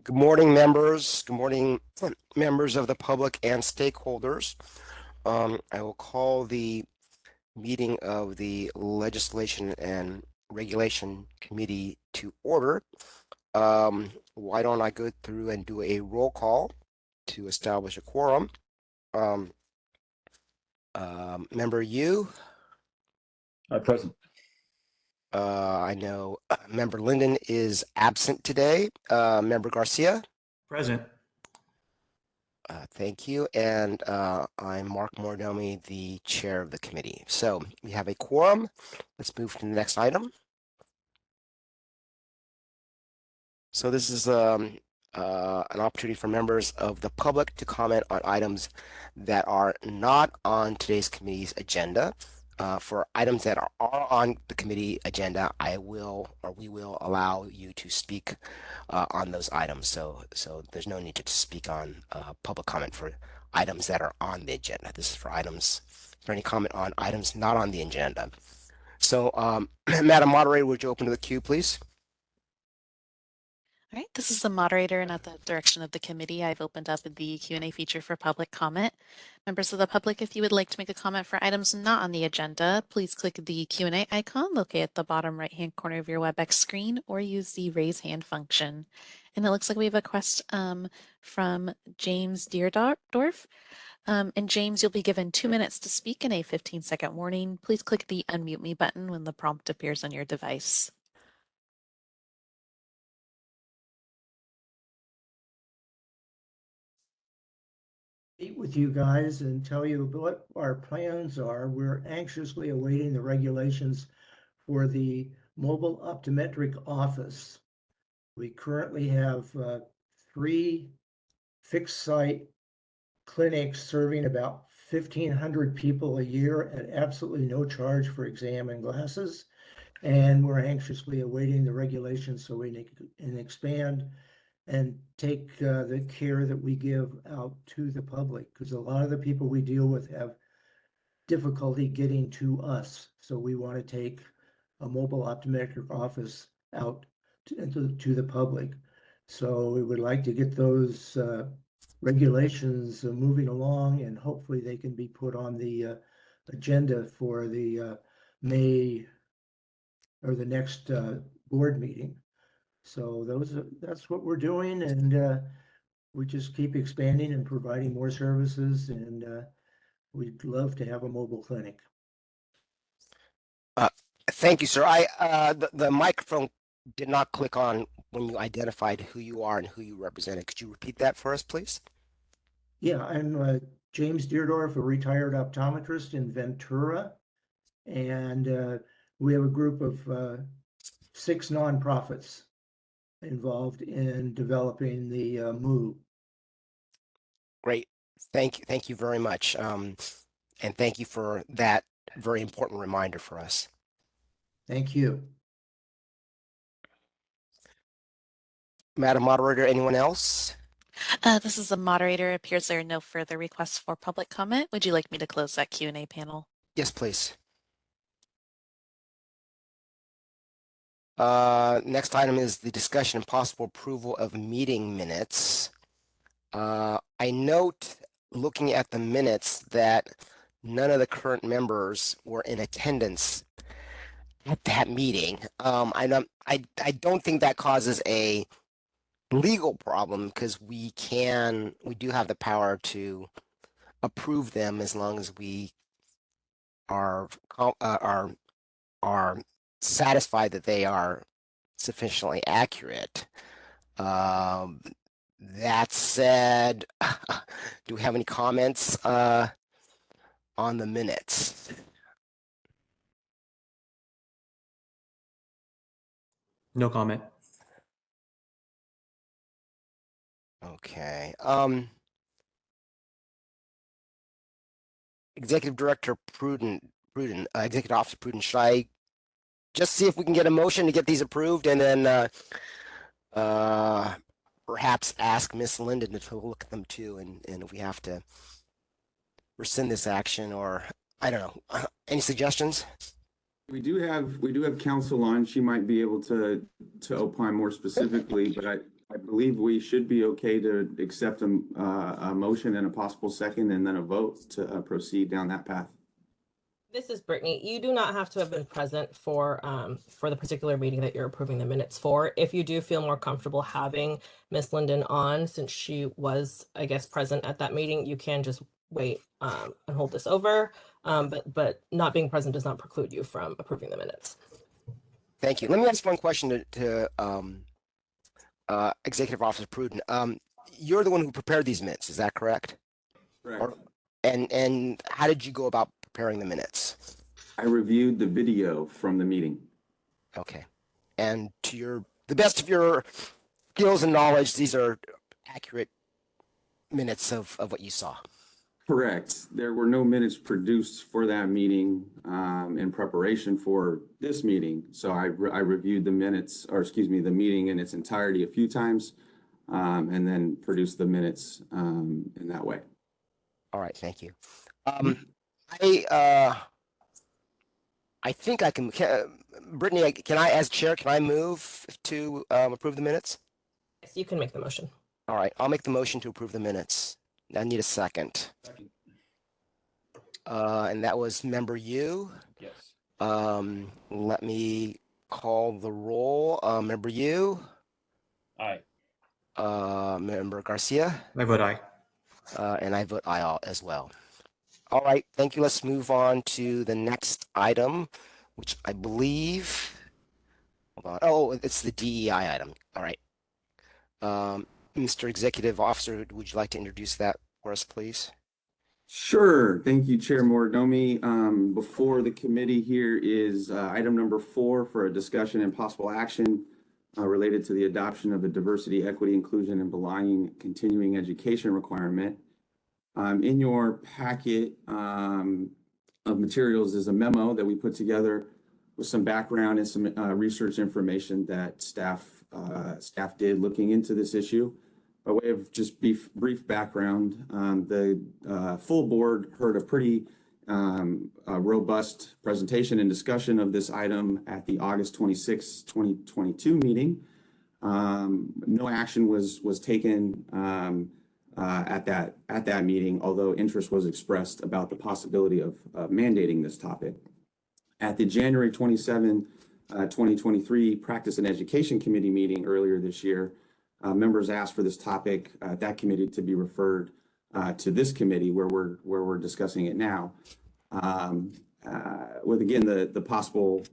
Good morning, members. Good morning, members of the public and stakeholders. I will call the meeting of the Legislation and Regulation Committee to order. Why don't I go through and do a roll call to establish a quorum? Member Yu, Present. I know Member Linden is absent today. Member Garcia? Present. Thank you. And I'm Mark Mordomi, the chair of the committee. So we have a quorum. Let's move to the next item. So this is an opportunity for members of the public to comment on items that are not on today's committee's agenda. For items that are on the committee agenda, we will allow you to speak on those items. So there's no need to speak on public comment for items that are on the agenda. This is for any comment on items not on the agenda. So, Madam Moderator, would you open the queue, please? All right, this is the moderator, and at the direction of the committee, I've opened up the Q&A feature for public comment. Members of the public, if you would like to make a comment for items not on the agenda, please click the Q&A icon located at the bottom right-hand corner of your WebEx screen, or use the raise hand function. And it looks like we have a request from James Deerdorf. And James, you'll be given 2 minutes to speak and a 15-second warning. Please click the unmute me button when the prompt appears on your device. Meet with you guys and tell you what our plans are. We're anxiously awaiting the regulations for the mobile optometric office. We currently have 3 fixed site clinics serving about 1,500 people a year at absolutely no charge for exam and glasses. And we're anxiously awaiting the regulations so we can expand and take the care that we give out to the public, because a lot of the people we deal with have difficulty getting to us. So we want to take a mobile optometric office out to the public. So we would like to get those regulations moving along, and hopefully they can be put on the agenda for the May or the next board meeting. So that's what we're doing, and we just keep expanding and providing more services, and we'd love to have a mobile clinic. Thank you, sir. The microphone did not click on when you identified who you are and who you represented. Could you repeat that for us, please? Yeah, I'm James Deerdorf, a retired optometrist in Ventura, and we have a group of 6 nonprofits involved in developing the MOVE. Great. Thank you very much. And thank you for that very important reminder for us. Thank you. Madam Moderator, anyone else? This is the moderator. It appears there are no further requests for public comment. Would you like me to close that Q&A panel? Yes, please. Next item is the discussion and possible approval of meeting minutes. I note, looking at the minutes, that none of the current members were in attendance at that meeting. I don't think that causes a legal problem, because we do have the power to approve them as long as we are satisfied that they are sufficiently accurate. That said, do we have any comments on the minutes? No comment. Okay. Executive Director Executive Officer Pruden, should I just see if we can get a motion to get these approved, and then perhaps ask Miss Linden to look at them too, and if we have to rescind this action, or I don't know. Any suggestions? We do have counsel on. She might be able to opine more specifically, but I believe we should be okay to accept a motion and a possible second and then a vote to proceed down that path. This is Brittany. You do not have to have been present for the particular meeting that you're approving the minutes for. If you do feel more comfortable having Miss Linden on, since she was, I guess, present at that meeting, you can just wait and hold this over. But not being present does not preclude you from approving the minutes. Thank you. Let me ask one question to Executive Officer Pruden. You're the one who prepared these minutes, is that correct? Correct. And how did you go about preparing the minutes? I reviewed the video from the meeting. Okay. And to the best of your skills and knowledge, these are accurate minutes of what you saw. Correct. There were no minutes produced for that meeting in preparation for this meeting. So I reviewed the minutes, or excuse me, the meeting in its entirety a few times, and then produced the minutes in that way. All right, thank you. I think I can, Brittany, can I, as chair, can I move to approve the minutes? Yes, you can make the motion. All right, I'll make the motion to approve the minutes. I need a second. And that was member Yu. Yes. Let me call the roll. Member Yu. Aye. Member Garcia. I vote aye. And I vote aye as well. All right, thank you. Let's move on to the next item, which I believe, hold on. Oh, it's the DEI item. All right. Mr. Executive Officer, would you like to introduce that for us, please? Sure. Thank you, Chair Morignomi. Before the committee here is item number 4 for a discussion and possible action related to the adoption of a diversity, equity, inclusion, and belonging continuing education requirement. In your packet of materials is a memo that we put together with some background and some research information that staff did looking into this issue. By way of just brief background, the full board heard a pretty robust presentation and discussion of this item at the August 26, 2022 meeting. No action was taken at that meeting, although interest was expressed about the possibility of mandating this topic. At the January 27, 2023 Practice and Education Committee meeting earlier this year, members asked for this topic at that committee to be referred to this committee where we're discussing it now, with again the possible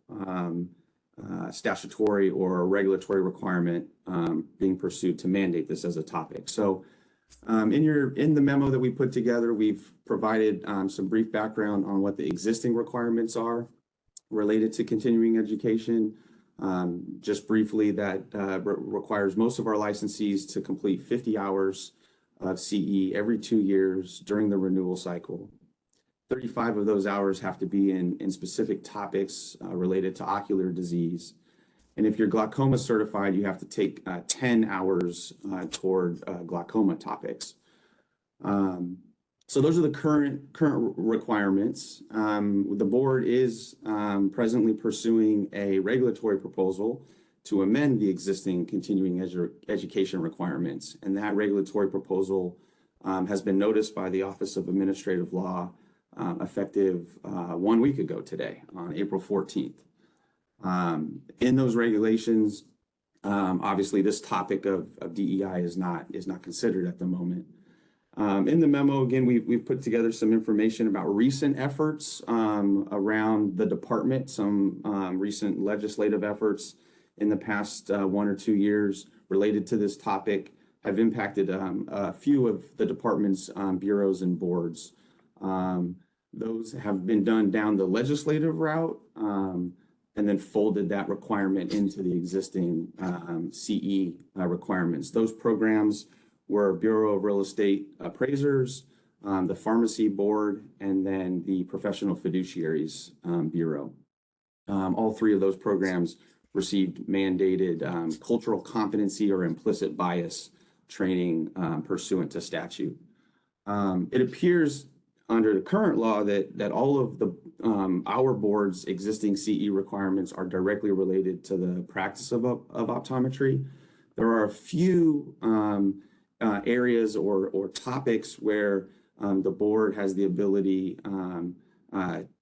statutory or regulatory requirement being pursued to mandate this as a topic. So in the memo that we put together, we've provided some brief background on what the existing requirements are related to continuing education. Just briefly, that requires most of our licensees to complete 50 hours of CE every 2 years during the renewal cycle. 35 of those hours have to be in specific topics related to ocular disease. And if you're glaucoma certified, you have to take 10 hours toward glaucoma topics. So those are the current requirements. The board is presently pursuing a regulatory proposal to amend the existing continuing education requirements. And that regulatory proposal has been noticed by the Office of Administrative Law effective 1 week ago today, on April 14th. In those regulations, obviously this topic of DEI is not considered at the moment. In the memo, again, we've put together some information about recent efforts around the department, some recent legislative efforts in the past 1 or 2 years related to this topic have impacted a few of the department's bureaus and boards. Those have been done down the legislative route and then folded that requirement into the existing CE requirements. Those programs were Bureau of Real Estate Appraisers, the Pharmacy Board, and then the Professional Fiduciaries Bureau. All 3 of those programs received mandated cultural competency or implicit bias training pursuant to statute. It appears under the current law that all of our board's existing CE requirements are directly related to the practice of optometry. there are a few areas or topics where the board has the ability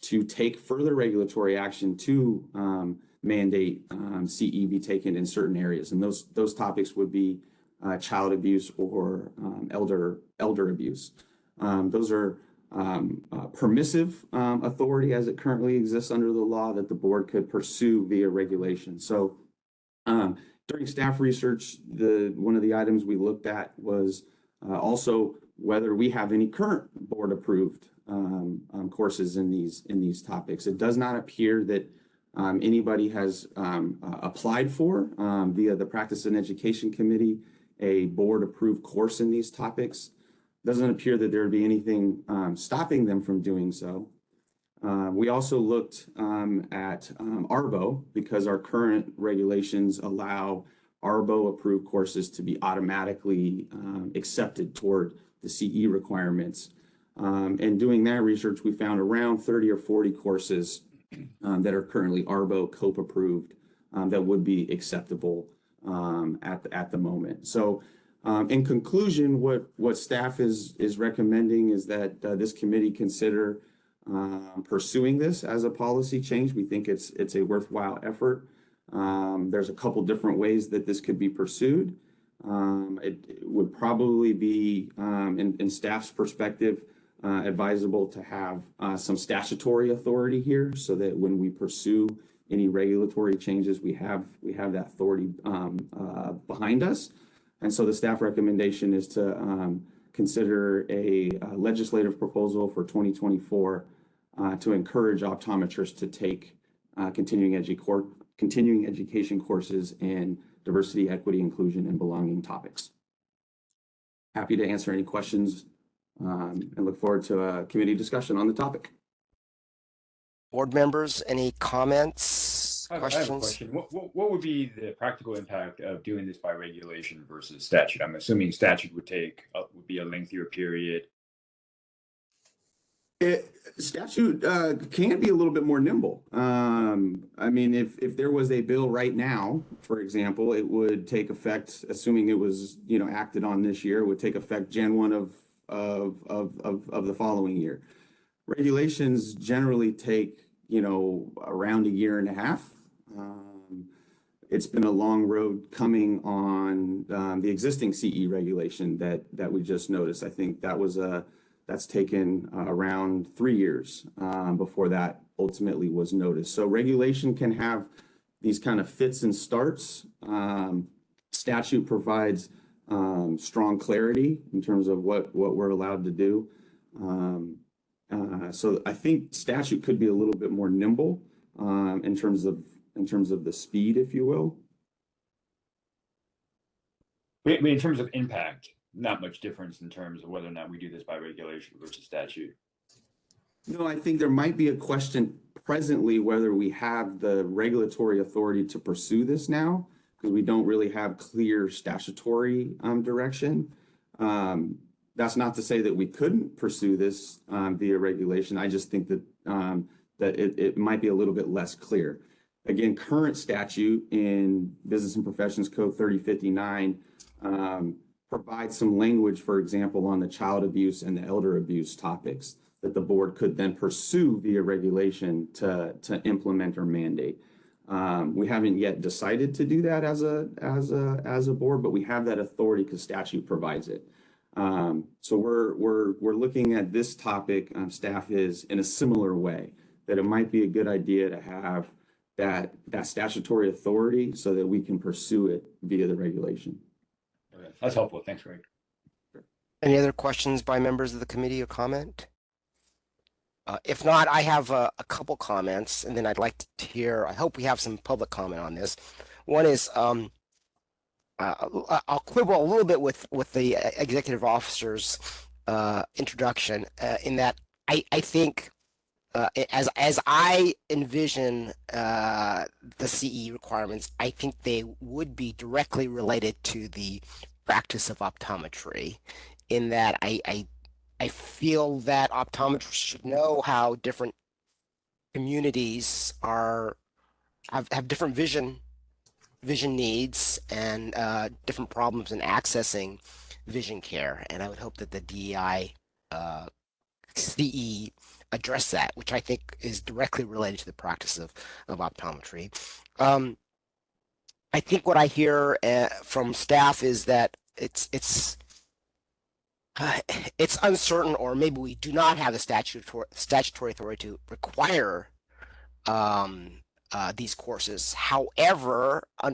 to take further regulatory action to mandate CE be taken in certain areas. And those topics would be child abuse or elder abuse. Those are permissive authority as it currently exists under the law that the board could pursue via regulation. So during staff research, one of the items we looked at was also whether we have any current board approved courses in these topics. It does not appear that anybody has applied for via the Practice and Education Committee a board approved course in these topics. Doesn't appear that there would be anything stopping them from doing so. We also looked at ARBO because our current regulations allow ARBO approved courses to be automatically accepted toward the CE requirements. And doing that research, we found around 30 or 40 courses that are currently ARBO COPE approved that would be acceptable at the moment. So in conclusion, what staff is recommending is that this committee consider pursuing this as a policy change. We think it's a worthwhile effort. There's a couple different ways that this could be pursued. It would probably be, in staff's perspective, advisable to have some statutory authority here so that when we pursue any regulatory changes, we have that authority behind us. And so the staff recommendation is to consider a legislative proposal for 2024 to encourage optometrists to take continuing education courses in diversity, equity, inclusion, and belonging topics. Happy to answer any questions and look forward to a committee discussion on the topic. Board members, any comments, I have a questions? question. What would be the practical impact of doing this by regulation versus statute? I'm assuming statute would be a lengthier period. Statute can be a little bit more nimble. I mean, if there was a bill right now, for example, it would take effect, assuming it was acted on this year, it would take effect Jan 1 of the following year. Regulations generally take around a year and a half. It's been a long road coming on the existing CE regulation that we just noticed. I think that's taken around 3 years before that ultimately was noticed. So regulation can have these kind of fits and starts. Statute provides strong clarity in terms of what we're allowed to do. So I think statute could be a little bit more nimble in terms of the speed, if you will. I mean, in terms of impact, not much difference in terms of whether or not we do this by regulation versus statute. No, I think there might be a question presently whether we have the regulatory authority to pursue this now, because we don't really have clear statutory direction. That's not to say that we couldn't pursue this via regulation. I just think that it might be a little bit less clear. Again, current statute in Business and Professions Code 3059 provides some language, for example, on the child abuse and the elder abuse topics that the board could then pursue via regulation to implement or mandate. We haven't yet decided to do that as a board, but we have that authority because statute provides it. So we're looking at this topic, staff is in a similar way, that it might be a good idea to have that statutory authority so that we can pursue it via the regulation. Okay. That's helpful. Thanks, Greg. Any other questions by members of the committee or comment? If not, I have a couple comments, and then I'd like to hear, I hope we have some public comment on this. One is, I'll quibble a little bit with the executive officer's introduction in that I think as I envision the CE requirements, I think they would be directly related to the practice of optometry, in that I feel that optometrists should know how different communities have different vision vision needs and different problems in accessing vision care. And I would hope that the DEI CE address that, which I think is directly related to the practice of optometry. I think what I hear from staff is that it's uncertain, or maybe we do not have the statutory authority to require these courses. However, I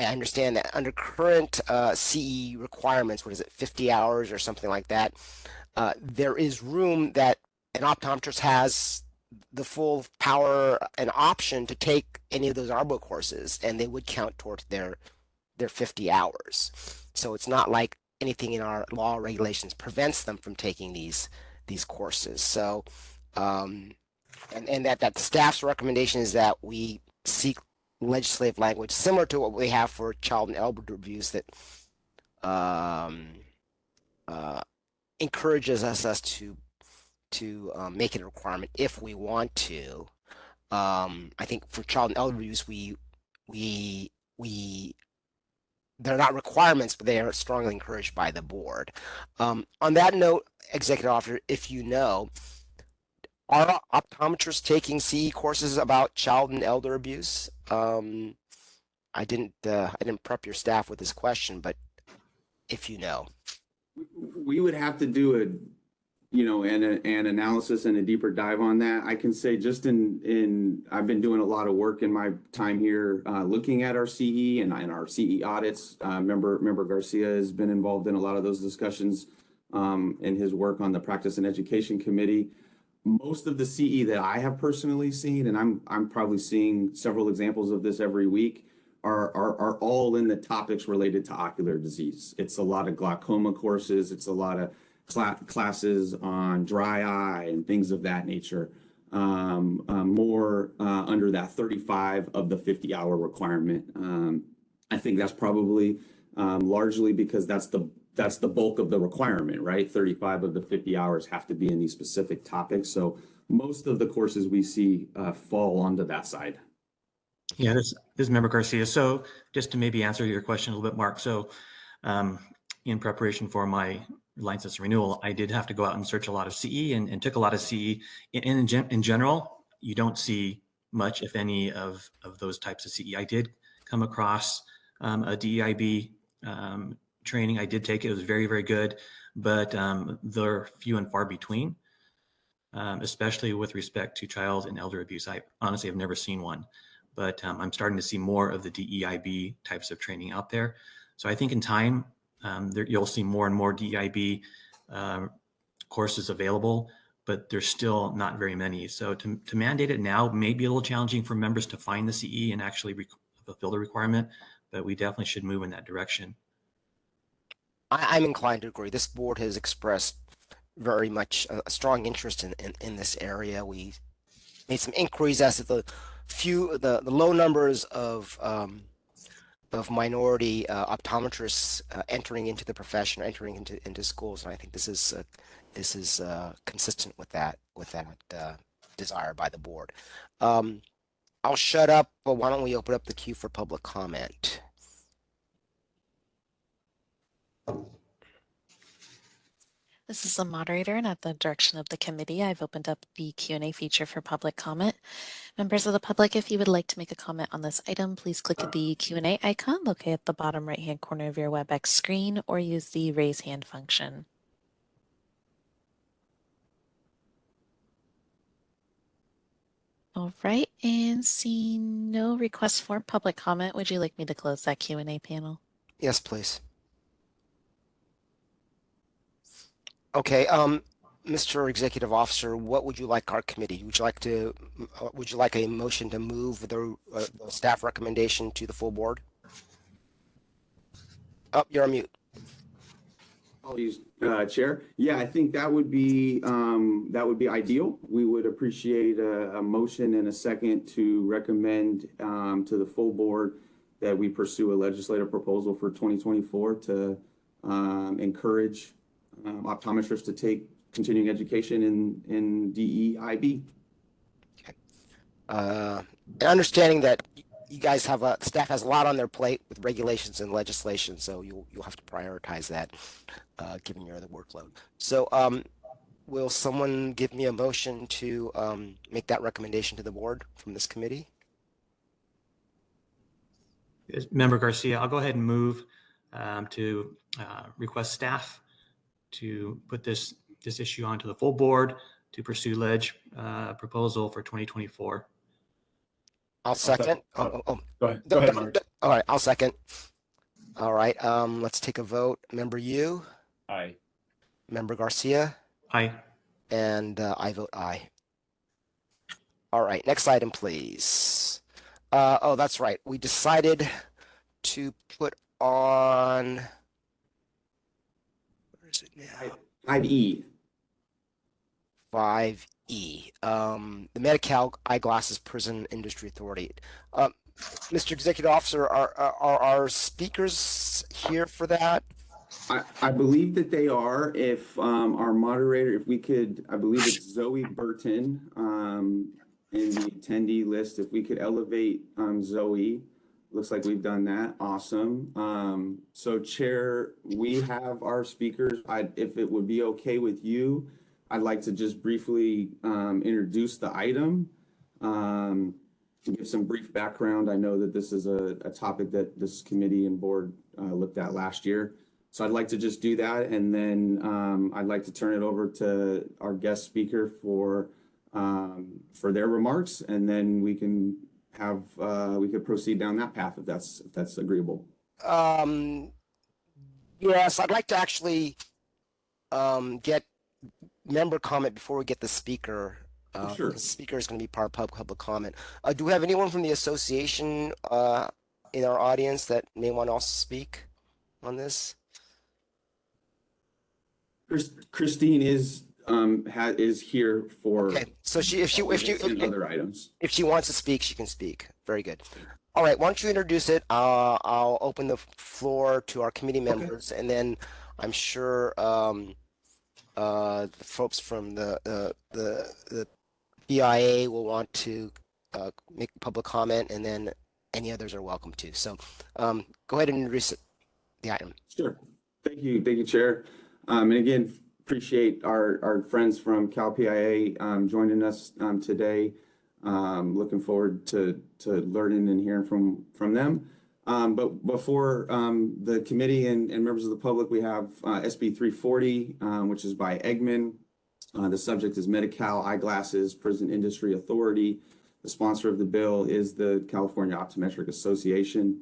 understand that under current CE requirements, what is it, 50 hours or something like that, there is room that an optometrist has the full power and option to take any of those ARBO courses, and they would count towards their 50 hours. So it's not like anything in our law or regulations prevents them from taking these courses. So and that staff's recommendation is that we seek legislative language similar to what we have for child and elder reviews that um, encourages us to make it a requirement if we want to. I think for child and elder reviews, we they're not requirements, but they are strongly encouraged by the board. On that note, executive officer, if you know, are optometrists taking CE courses about child and elder abuse? I didn't prep your staff with this question, but if you know. We would have to do an analysis and a deeper dive on that. I can say just I've been doing a lot of work in my time here, looking at our CE and our CE audits. Member Garcia has been involved in a lot of those discussions in his work on the Practice and Education Committee. Most of the CE that I have personally seen, and I'm probably seeing several examples of this every week, are all in the topics related to ocular disease. It's a lot of glaucoma courses. It's a lot of classes on dry eye and things of that nature. More under that 35 of the 50-hour requirement. I think that's probably largely because that's the bulk of the requirement, right? 35 of the 50 hours have to be in these specific topics. So most of the courses we see fall onto that side. Yeah, this is Member Garcia. So just to maybe answer your question a little bit, Mark. So in preparation for my license renewal, I did have to go out and search a lot of CE and took a lot of CE. In general, you don't see much, if any, of those types of CE. I did come across a DEIB training. I did take it. It was very, very good, but they're few and far between, especially with respect to child and elder abuse. I honestly have never seen one, but I'm starting to see more of the DEIB types of training out there. So I think in time, you'll see more and more DEIB courses available, but there's still not very many. So to mandate it now may be a little challenging for members to find the CE and actually fulfill the requirement, but we definitely should move in that direction. I'm inclined to agree. This board has expressed very much a strong interest in this area. We made some inquiries as to the low numbers of minority optometrists entering into the profession, entering into schools, and I think this is consistent with that desire by the board. I'll shut up, but why don't we open up the queue for public comment? This is the moderator, and at the direction of the committee, I've opened up the Q&A feature for public comment. Members of the public, if you would like to make a comment on this item, please click the Q&A icon located at the bottom right-hand corner of your WebEx screen, or use the raise hand function. All right, and seeing no requests for public comment, would you like me to close that Q&A panel? Yes, please. Okay, Mr. Executive Officer, what would you like our committee? Would you like a motion to move the staff recommendation to the full board? Oh, you're on mute. Apologies, Chair. Yeah, I think that would be ideal. We would appreciate a motion and a second to recommend to the full board that we pursue a legislative proposal for 2024 to encourage optometrists to take continuing education in DEIB. And understanding that you guys have staff has a lot on their plate with regulations and legislation, so you'll have to prioritize that, given your other workload. So, will someone give me a motion to make that recommendation to the board from this committee? Member Garcia, I'll go ahead and move to request staff to put this issue onto the full board to pursue ledge proposal for 2024. I'll second. Go ahead. Go ahead, Mark. All right, I'll second. All right, let's take a vote. Member Yu, Aye. Member Garcia, Aye. and I vote aye. All right, next item, please. Oh, that's right. We decided to put on, where is it now? 5E. 5E. The Medi-Cal Eyeglasses Prison Industry Authority. Mr. Executive Officer, are our speakers here for that? I believe that they are. If our moderator, if we could, I believe it's Zoe Burton in the attendee list. If we could elevate Zoe, looks like we've done that. Awesome. So Chair, we have our speakers. If it would be okay with you, I'd like to just briefly introduce the item. Give some brief background. I know that this is a topic that this committee and board looked at last year. So I'd like to just do that, and then I'd like to turn it over to our guest speaker for their remarks, and then we can have we could proceed down that path if that's agreeable. Yes, I'd like to actually get member comment before we get the speaker. Sure. The speaker is going to be part of public comment. Do we have anyone from the association in our audience that may want to also speak on this? Christine is here for. Okay, so other items. If she wants to speak, she can speak. Very good. All right, why don't you introduce it? I'll open the floor to our committee members, and then I'm sure the folks from the BIA will want to make public comment, and then any others are welcome to. So go ahead and introduce the item. Sure. Thank you, Chair. And again, appreciate our friends from Cal PIA joining us today. Looking forward to learning and hearing from them. But before the committee and members of the public, we have SB 340, which is by Eggman. The subject is Medi-Cal Eyeglasses Prison Industry Authority. The sponsor of the bill is the California Optometric Association.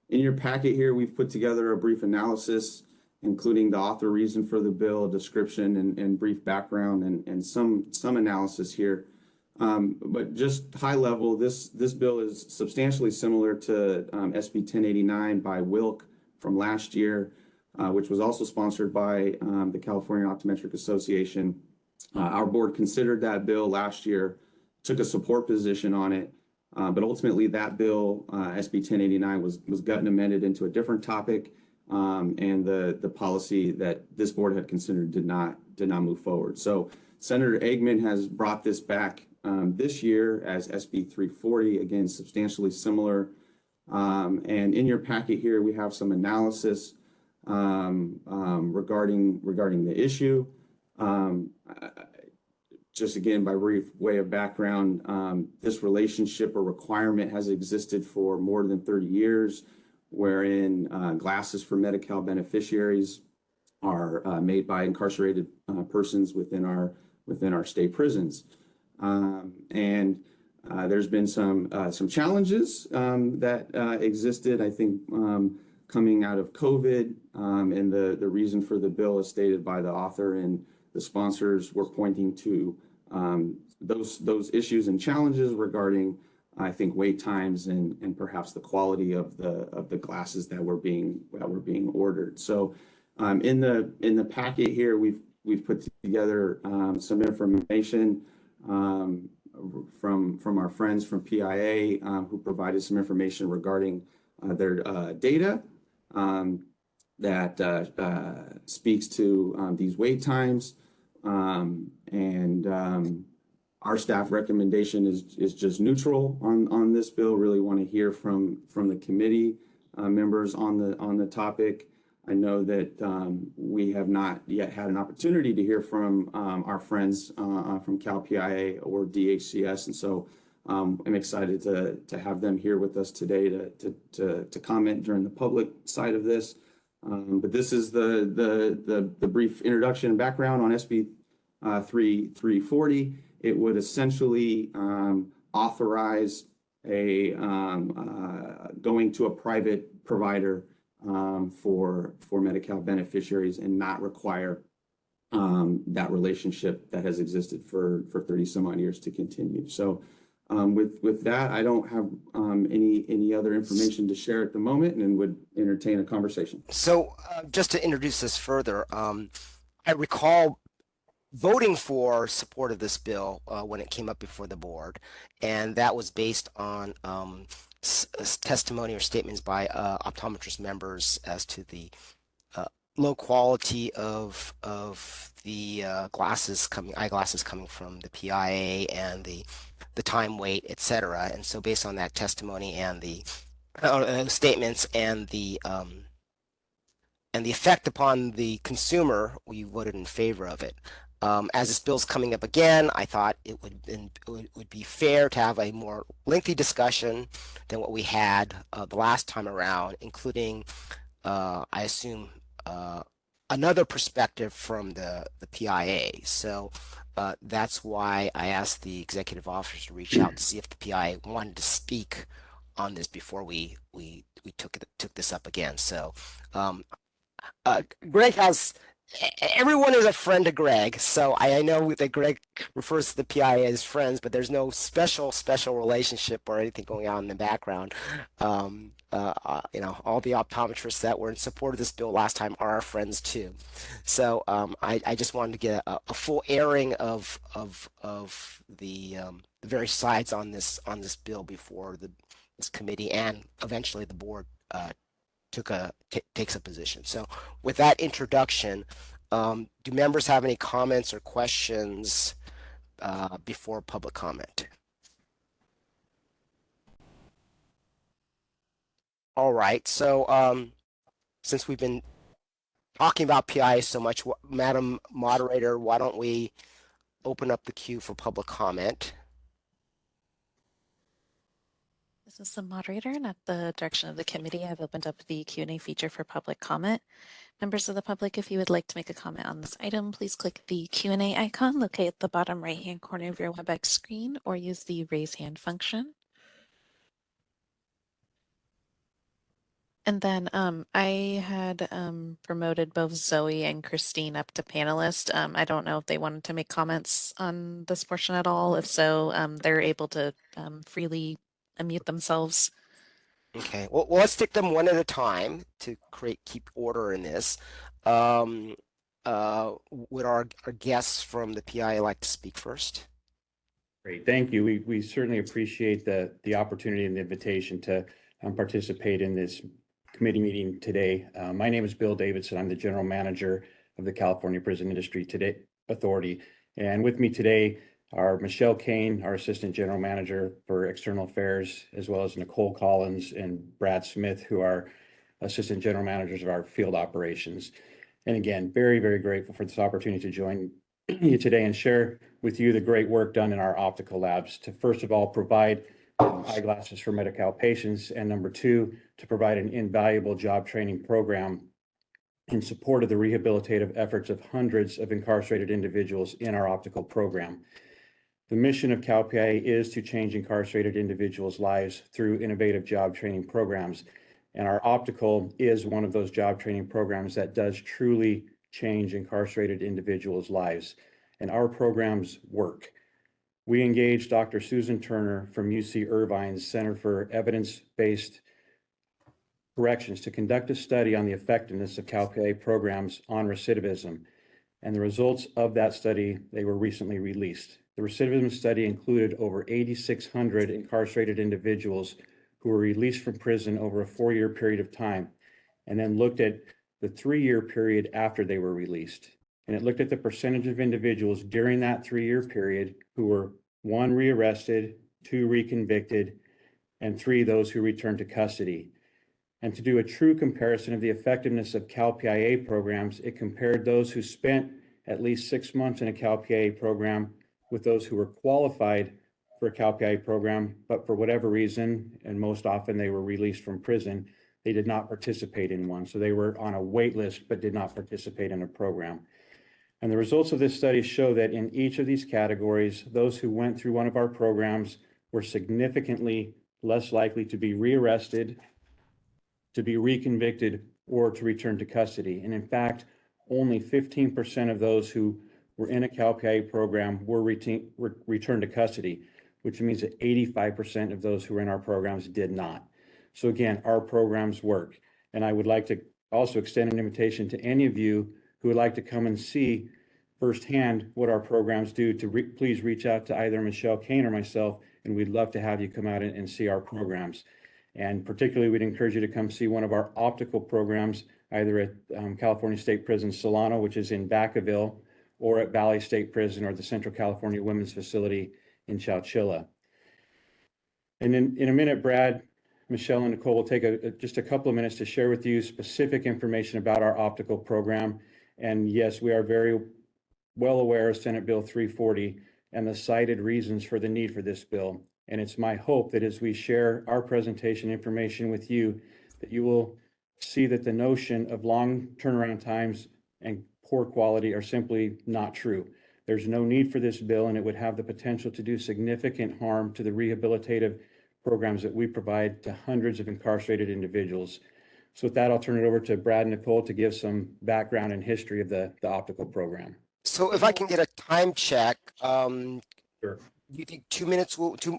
In your packet here, we've put together a brief analysis, including the author reason for the bill, description and brief background, and some analysis here. But just high level, this bill is substantially similar to SB 1089 by Wilk from last year, which was also sponsored by the California Optometric Association. Our board considered that bill last year, took a support position on it, but ultimately that bill, SB 1089, was gotten amended into a different topic, and the policy that this board had considered did not move forward. So Senator Eggman has brought this back this year as SB 340, again, substantially similar. And in your packet here, we have some analysis regarding the issue. Just again, by brief way of background, this relationship or requirement has existed for more than 30 years, wherein glasses for Medi-Cal beneficiaries are made by incarcerated persons within our state prisons. And there's been some challenges that existed, I think, coming out of COVID, and the reason for the bill is stated by the author, and the sponsors were pointing to those issues and challenges regarding, I think, wait times and perhaps the quality of the glasses that were being ordered. So in the packet here, we've put together some information from our friends from PIA who provided some information regarding their data that speaks to these wait times. And Our staff recommendation is just neutral on this bill. Really want to hear from the committee members on the topic. I know that we have not yet had an opportunity to hear from our friends from Cal PIA or DHCS, and so I'm excited to have them here with us today to comment during the public side of this. But this is the brief introduction and background on SB 340. It would essentially authorize a going to a private provider for Medi-Cal beneficiaries and not require that relationship that has existed for 30 some odd years to continue. So with that, I don't have any other information to share at the moment, and would entertain a conversation. So just to introduce this further, I recall voting for support of this bill when it came up before the board, and that was based on testimony or statements by optometrist members as to the low quality of the eyeglasses coming from the PIA, and the time wait, etc. And so based on that testimony and the statements and the effect upon the consumer, we voted in favor of it. As this bill's coming up again, I thought it would be fair to have a more lengthy discussion than what we had the last time around, including, I assume, another perspective from the PIA. So that's why I asked the executive officers to reach out to see if the PIA wanted to speak on this before we took this up again. So Greg has everyone is a friend of Greg, so I know that Greg refers to the PIA as friends, but there's no special relationship or anything going on in the background. You know, all the optometrists that were in support of this bill last time are our friends too. So I just wanted to get a full airing of the various sides on this bill before this committee and eventually the board takes a position. So with that introduction, do members have any comments or questions before public comment? All right, so since we've been talking about PI so much, Madam Moderator, why don't we open up the queue for public comment? This is the moderator, and at the direction of the committee, I've opened up the Q&A feature for public comment. Members of the public, if you would like to make a comment on this item, please click the Q&A icon located at the bottom right-hand corner of your WebEx screen, or use the raise hand function. And then I had promoted both Zoe and Christine up to panelist. I don't know if they wanted to make comments on this portion at all. If so, they're able to freely unmute themselves. Okay, well, let's take them one at a time to keep order in this. Would our guests from the PI like to speak first? Great, thank you. We certainly appreciate the opportunity and the invitation to participate in this committee meeting today. My name is Bill Davidson. I'm the general manager of the California Prison Industry Authority. And with me today are Michelle Kane, our assistant general manager for external affairs, as well as Nicole Collins and Brad Smith, who are assistant general managers of our field operations. And again, very, very grateful for this opportunity to join you today and share with you the great work done in our optical labs to, first of all, provide eyeglasses for Medi-Cal patients, and number two, to provide an invaluable job training program in support of the rehabilitative efforts of hundreds of incarcerated individuals in our optical program. The mission of Cal PIA is to change incarcerated individuals' lives through innovative job training programs, and our optical is one of those job training programs that does truly change incarcerated individuals' lives, and our programs work. We engaged Dr. Susan Turner from UC Irvine's Center for Evidence-Based Corrections to conduct a study on the effectiveness of Cal PIA programs on recidivism. And the results of that study, they were recently released. The recidivism study included over 8,600 incarcerated individuals who were released from prison over a 4-year period of time, and then looked at the 3-year period after they were released. And it looked at the percentage of individuals during that 3-year period who were 1 rearrested, 2 reconvicted, and 3 those who returned to custody. And to do a true comparison of the effectiveness of CalPIA programs, it compared those who spent at least 6 months in a CalPIA program with those who were qualified for a CalPIA program, but for whatever reason, and most often they were released from prison, they did not participate in one. So they were on a wait list, but did not participate in a program. And the results of this study show that in each of these categories, those who went through one of our programs were significantly less likely to be rearrested, to be reconvicted, or to return to custody. And in fact, only 15% of those who were in a CalPIA program were returned to custody, which means that 85% of those who were in our programs did not. So again, our programs work. And I would like to also extend an invitation to any of you who would like to come and see firsthand what our programs do to please reach out to either Michelle Kane or myself, and we'd love to have you come out and see our programs. And particularly, we'd encourage you to come see one of our optical programs, either at California State Prison Solano, which is in Vacaville, or at Valley State Prison or the Central California Women's Facility in Chowchilla. And in a minute, Brad, Michelle, and Nicole will take just a couple of minutes to share with you specific information about our optical program. And yes, we are very well aware of Senate Bill 340 and the cited reasons for the need for this bill. And it's my hope that as we share our presentation information with you, that you will see that the notion of long turnaround times and poor quality are simply not true. There's no need for this bill, and it would have the potential to do significant harm to the rehabilitative programs that we provide to hundreds of incarcerated individuals. So with that, I'll turn it over to Brad and Nicole to give some background and history of the optical program. So if I can get a time check, Sure. do you think 2 minutes two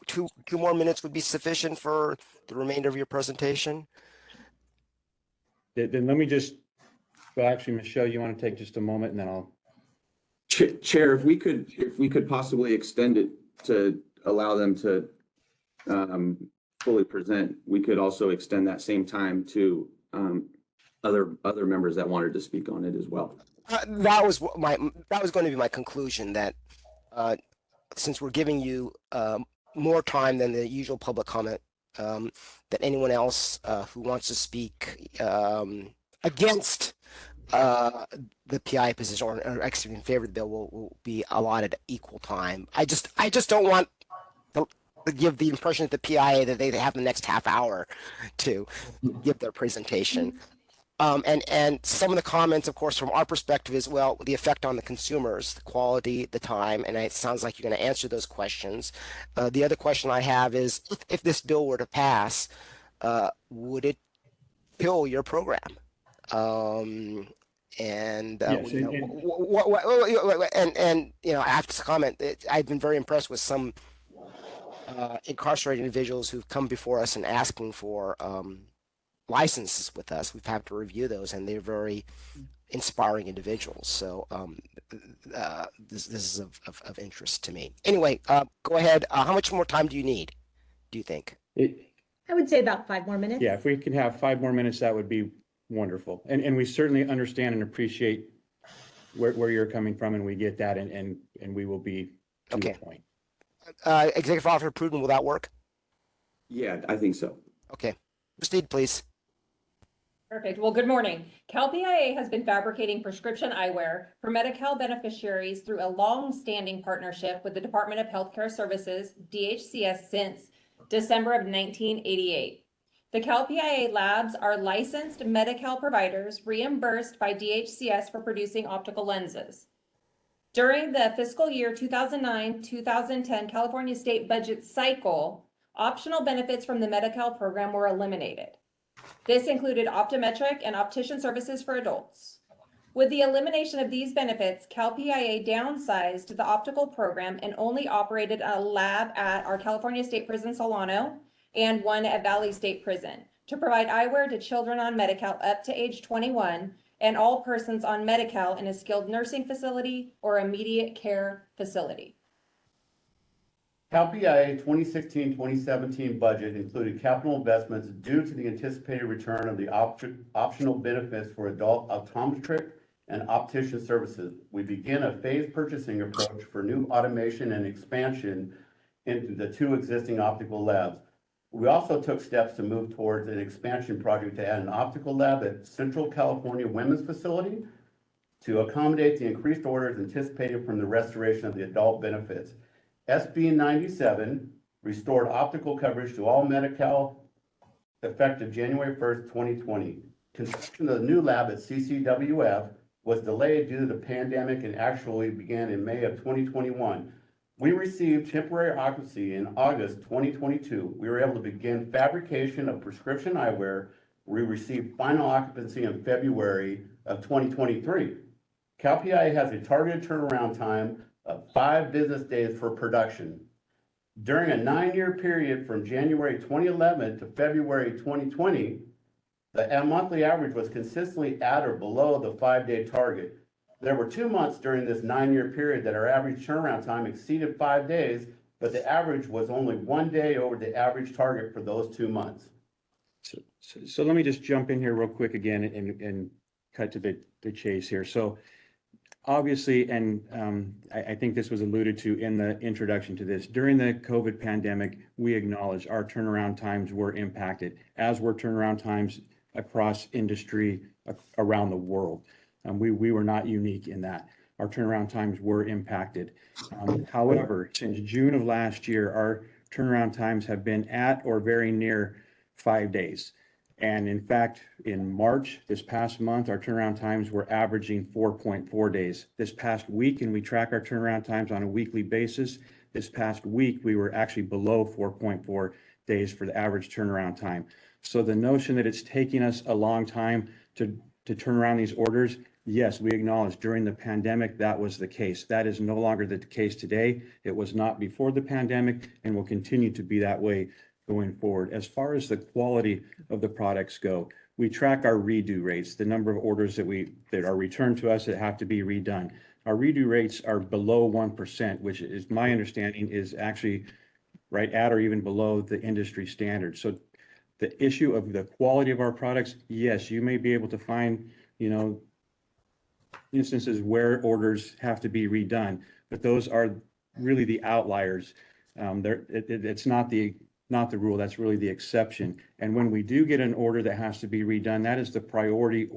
more minutes would be sufficient for the remainder of your presentation? Then let me just, well, actually, Michelle, you want to take just a moment and then I'll. Chair, if we could possibly extend it to allow them to fully present, we could also extend that same time to other members that wanted to speak on it as well. That was going to be my conclusion, that since we're giving you more time than the usual public comment, that anyone else who wants to speak against the PI position or actually in favor of the bill will be allotted equal time. I just don't want to give the impression that the PIA that they have the next half hour to give their presentation. And some of the comments, of course, from our perspective as well, the effect on the consumers, the quality, the time, and it sounds like you're going to answer those questions. The other question I have is, if this bill were to pass, would it kill your program? And Yes, you know, I have to comment, I've been very impressed with some incarcerated individuals who've come before us and asking for licenses with us. We've had to review those, and they're very inspiring individuals. So this is of interest to me. Anyway, go ahead. How much more time do you need, do you think? I would say about 5 more minutes. Yeah, if we can have 5 more minutes, that would be wonderful. And we certainly understand and appreciate where you're coming from, and we get that, and we will be to the point. Executive Officer Pruden, will that work? Yeah, I think so. Okay, proceed, please. Perfect. Well, good morning. CalPIA has been fabricating prescription eyewear for Medi-Cal beneficiaries through a long-standing partnership with the Department of Healthcare Services, DHCS, since December of 1988. The CalPIA labs are licensed Medi-Cal providers reimbursed by DHCS for producing optical lenses. During the fiscal year 2009-2010 California state budget cycle, optional benefits from the Medi-Cal program were eliminated. This included optometric and optician services for adults. With the elimination of these benefits, CalPIA downsized the optical program and only operated a lab at our California State Prison Solano and one at Valley State Prison to provide eyewear to children on Medi-Cal up to age 21 and all persons on Medi-Cal in a skilled nursing facility or immediate care facility. CalPIA 2016-2017 budget included capital investments due to the anticipated return of the optional benefits for adult optometric and optician services. We begin a phased purchasing approach for new automation and expansion into the 2 existing optical labs. We also took steps to move towards an expansion project to add an optical lab at Central California Women's Facility to accommodate the increased orders anticipated from the restoration of the adult benefits. SB 97 restored optical coverage to all Medi-Cal effective January 1st, 2020. Construction of the new lab at CCWF was delayed due to the pandemic and actually began in May of 2021. We received temporary occupancy in August 2022. We were able to begin fabrication of prescription eyewear. We received final occupancy in February of 2023. CalPI has a targeted turnaround time of 5 business days for production. During a 9-year period from January 2011 to February 2020, the monthly average was consistently at or below the 5-day target. There were 2 months during this 9-year period that our average turnaround time exceeded 5 days, but the average was only 1 day over the average target for those 2 months. So let me just jump in here real quick again and cut to the chase here. So obviously, and I think this was alluded to in the introduction to this, during the COVID pandemic, we acknowledge our turnaround times were impacted, as were turnaround times across industry around the world. We were not unique in that. Our turnaround times were impacted. However, since June of last year, our turnaround times have been at or very near 5 days. And in fact, in March, this past month, our turnaround times were averaging 4.4 days. This past week, and we track our turnaround times on a weekly basis, this past week, we were actually below 4.4 days for the average turnaround time. So the notion that it's taking us a long time to turn around these orders, yes, we acknowledge during the pandemic, that was the case. That is no longer the case today. It was not before the pandemic and will continue to be that way going forward. As far as the quality of the products go, we track our redo rates, the number of orders that are returned to us that have to be redone. Our redo rates are below 1%, which is my understanding is actually right at or even below the industry standard. So the issue of the quality of our products, yes, you may be able to find, instances where orders have to be redone, but those are really the outliers. It's not the rule, that's really the exception. And when we do get an order that has to be redone, that is the priority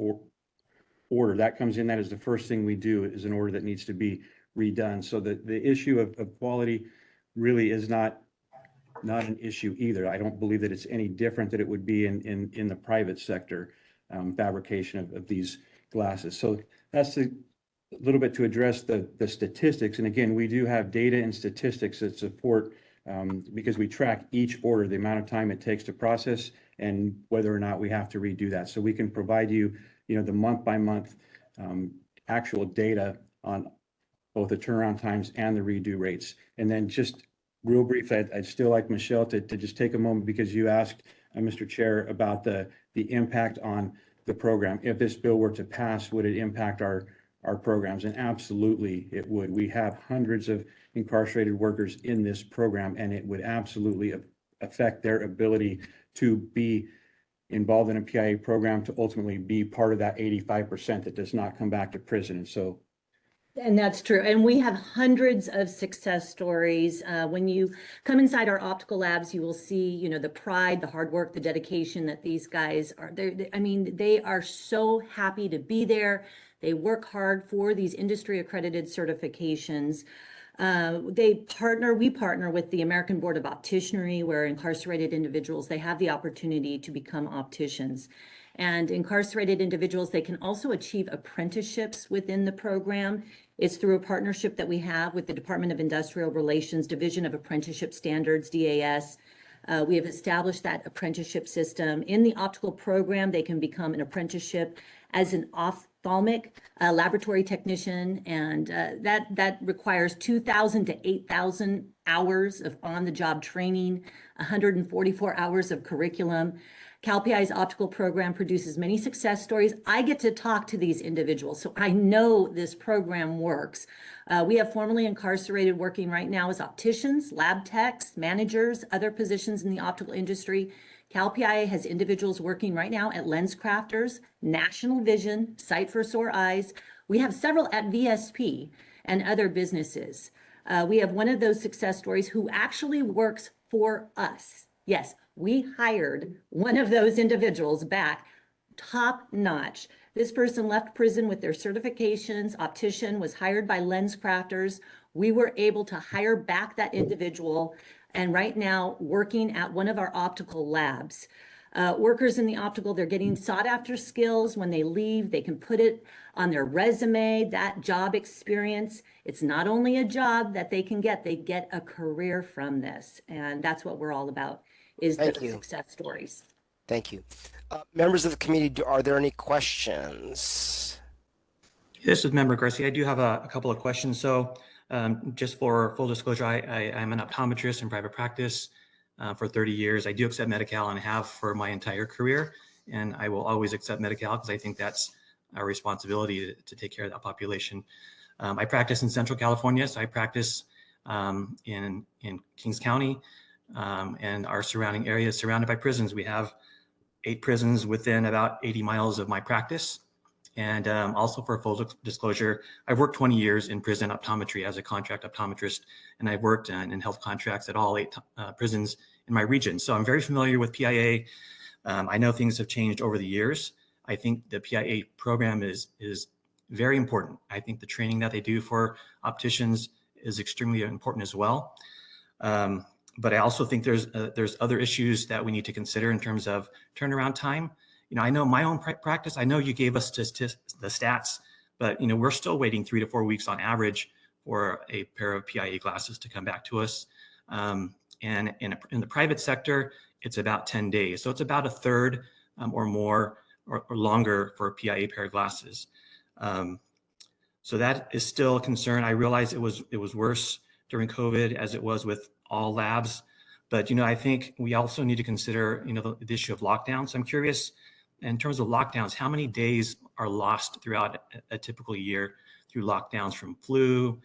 order. That comes in, that is the first thing we do, is an order that needs to be redone. So the issue of quality really is not an issue either. I don't believe that it's any different than it would be in the private sector fabrication of these glasses. So that's a little bit to address the statistics. And again, we do have data and statistics that support, because we track each order, the amount of time it takes to process and whether or not we have to redo that. So we can provide you, the month by month actual data on both the turnaround times and the redo rates. And then just real brief, I'd still like Michelle to just take a moment, because you asked Mr. Chair about the impact on the program. If this bill were to pass, would it impact our programs? And absolutely it would. We have hundreds of incarcerated workers in this program, and it would absolutely affect their ability to be involved in a PIA program, to ultimately be part of that 85% that does not come back to prison. And so, and that's true. And we have hundreds of success stories. When you come inside our optical labs, you will see, the pride, the hard work, the dedication that these guys are. They are so happy to be there. They work hard for these industry accredited certifications. We partner with the American Board of Optometry, where incarcerated individuals, they have the opportunity to become opticians. And incarcerated individuals, they can also achieve apprenticeships within the program. It's through a partnership that we have with the Department of Industrial Relations, Division of Apprenticeship Standards, DAS. We have established that apprenticeship system. In the optical program, they can become an apprenticeship as an ophthalmic laboratory technician, and that requires 2,000 to 8,000 hours of on-the-job training, 144 hours of curriculum. CalPI's optical program produces many success stories. I get to talk to these individuals, so I know this program works. We have formerly incarcerated working right now as opticians, lab techs, managers, other positions in the optical industry. CalPI has individuals working right now at Lens Crafters, National Vision, Sight for Sore Eyes. We have several at VSP and other businesses. We have one of those success stories who actually works for us. Yes, we hired one of those individuals back, top notch. This person left prison with their certifications, optician, was hired by lens crafters. We were able to hire back that individual and right now working at one of our optical labs. Workers in the optical, they're getting sought after skills. When they leave, they can put it on their resume, that job experience. It's not only a job that they can get, they get a career from this. And that's what we're all about, is the Thank you. success stories. Thank you. Members of the committee, are there any questions? This is Member Garcia. I do have a couple of questions. So just for full disclosure, I'm an optometrist in private practice for 30 years. I do accept Medi-Cal and have for my entire career. And I will always accept Medi-Cal because I think that's our responsibility to take care of that population. I practice in Central California, so I practice in Kings County and our surrounding areas surrounded by prisons. We have 8 prisons within about 80 miles of my practice. And also for full disclosure, I've worked 20 years in prison optometry as a contract optometrist, and I've worked in health contracts at all 8 prisons in my region. So I'm very familiar with PIA. I know things have changed over the years. I think the PIA program is very important. I think the training that they do for opticians is extremely important as well. But I also think there's other issues that we need to consider in terms of turnaround time. You know, I know my own practice, I know you gave us the stats, but, you know, we're still waiting 3 to 4 weeks on average for a pair of PIA glasses to come back to us. And in the private sector, it's about 10 days. So it's about a third or more or longer for a PIA pair of glasses. So that is still a concern. I realize it was worse during COVID as it was with all labs. But, you know, I think we also need to consider, you know, the issue of lockdowns. I'm curious, in terms of lockdowns, how many days are lost throughout a typical year through lockdowns from flu,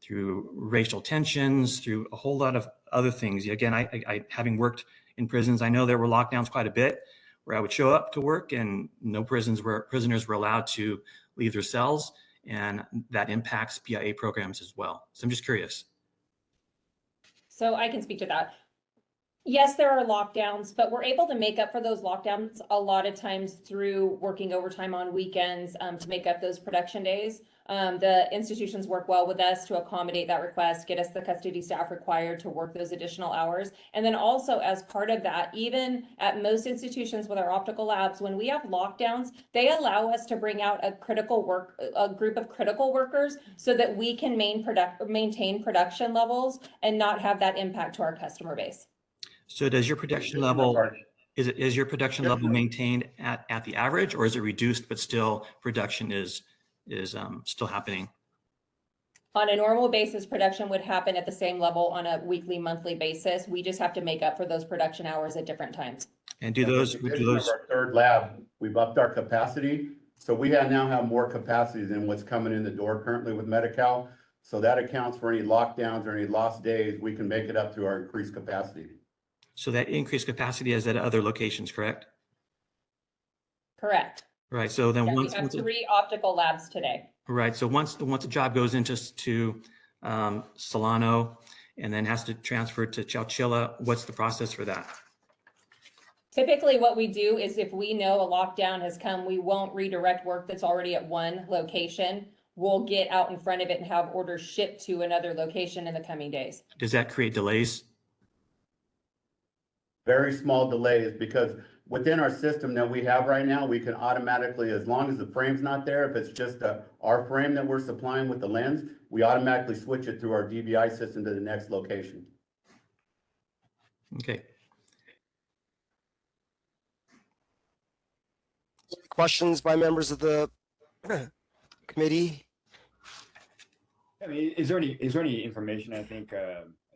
through racial tensions, through a whole lot of other things. Again, I having worked in prisons, I know there were lockdowns quite a bit where I would show up to work and no prisoners were allowed to leave their cells, and that impacts PIA programs as well. So I'm just curious. So I can speak to that. Yes, there are lockdowns, but we're able to make up for those lockdowns a lot of times through working overtime on weekends to make up those production days. The institutions work well with us to accommodate that request, get us the custody staff required to work those additional hours. And then also as part of that, even at most institutions with our optical labs, when we have lockdowns, they allow us to bring out a group of critical workers so that we can maintain production levels and not have that impact to our customer base. So does your production level, is your production level maintained at the average, or is it reduced but still production is still happening? On a normal basis, production would happen at the same level on a weekly, monthly basis. We just have to make up for those production hours at different times. And do those Our third lab, we've upped our capacity. So we now have more capacity than what's coming in the door currently with Medi-Cal. So that accounts for any lockdowns or any lost days. We can make it up through our increased capacity. So that increased capacity is at other locations, correct? Correct. Right. So then we have 3 optical labs today. Right. So once a job goes into Solano and then has to transfer to Chowchilla, what's the process for that? Typically what we do is if we know a lockdown has come, we won't redirect work that's already at one location. We'll get out in front of it and have orders shipped to another location in the coming days. Does that create delays? Very small delays, because within our system that we have right now, we can automatically, as long as the frame's not there, if it's just our frame that we're supplying with the lens, we automatically switch it through our DBI system to the next location. Okay. Questions by members of the committee? I mean, is there any information? I think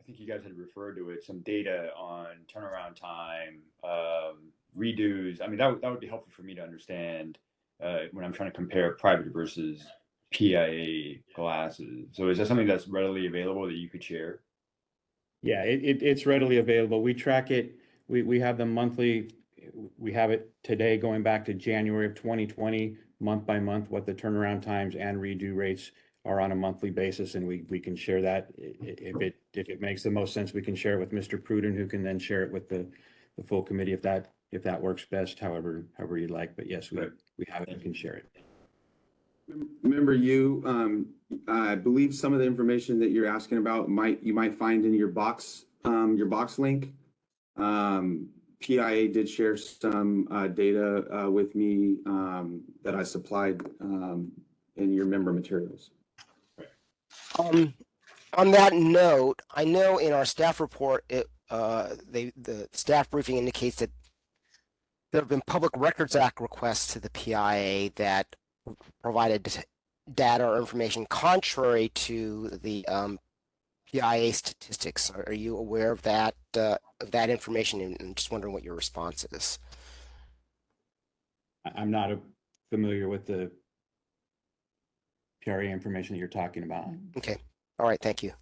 you guys had referred to it, some data on turnaround time, redos. I mean, that would be helpful for me to understand when I'm trying to compare private versus PIA glasses. So is that something that's readily available that you could share? Yeah, it's readily available. We track it. We have them monthly. We have it today going back to January of 2020, month by month, what the turnaround times and redo rates are on a monthly basis, and we can share that. If it makes the most sense, we can share it with Mr. Pruden, who can then share it with the full committee if that works best, however you'd like. But yes, we have it and can share it. Remember, I believe some of the information that you're asking about you might find in your box link. PIA did share some data with me that I supplied in your member materials. On that note, I know in our staff report, the staff briefing indicates that there have been Public Records Act requests to the PIA that provided data or information contrary to the PIA statistics. Are you aware of that information? And just wondering what your response is. I'm not familiar with the PRA information that you're talking about. Okay. All right. Thank you.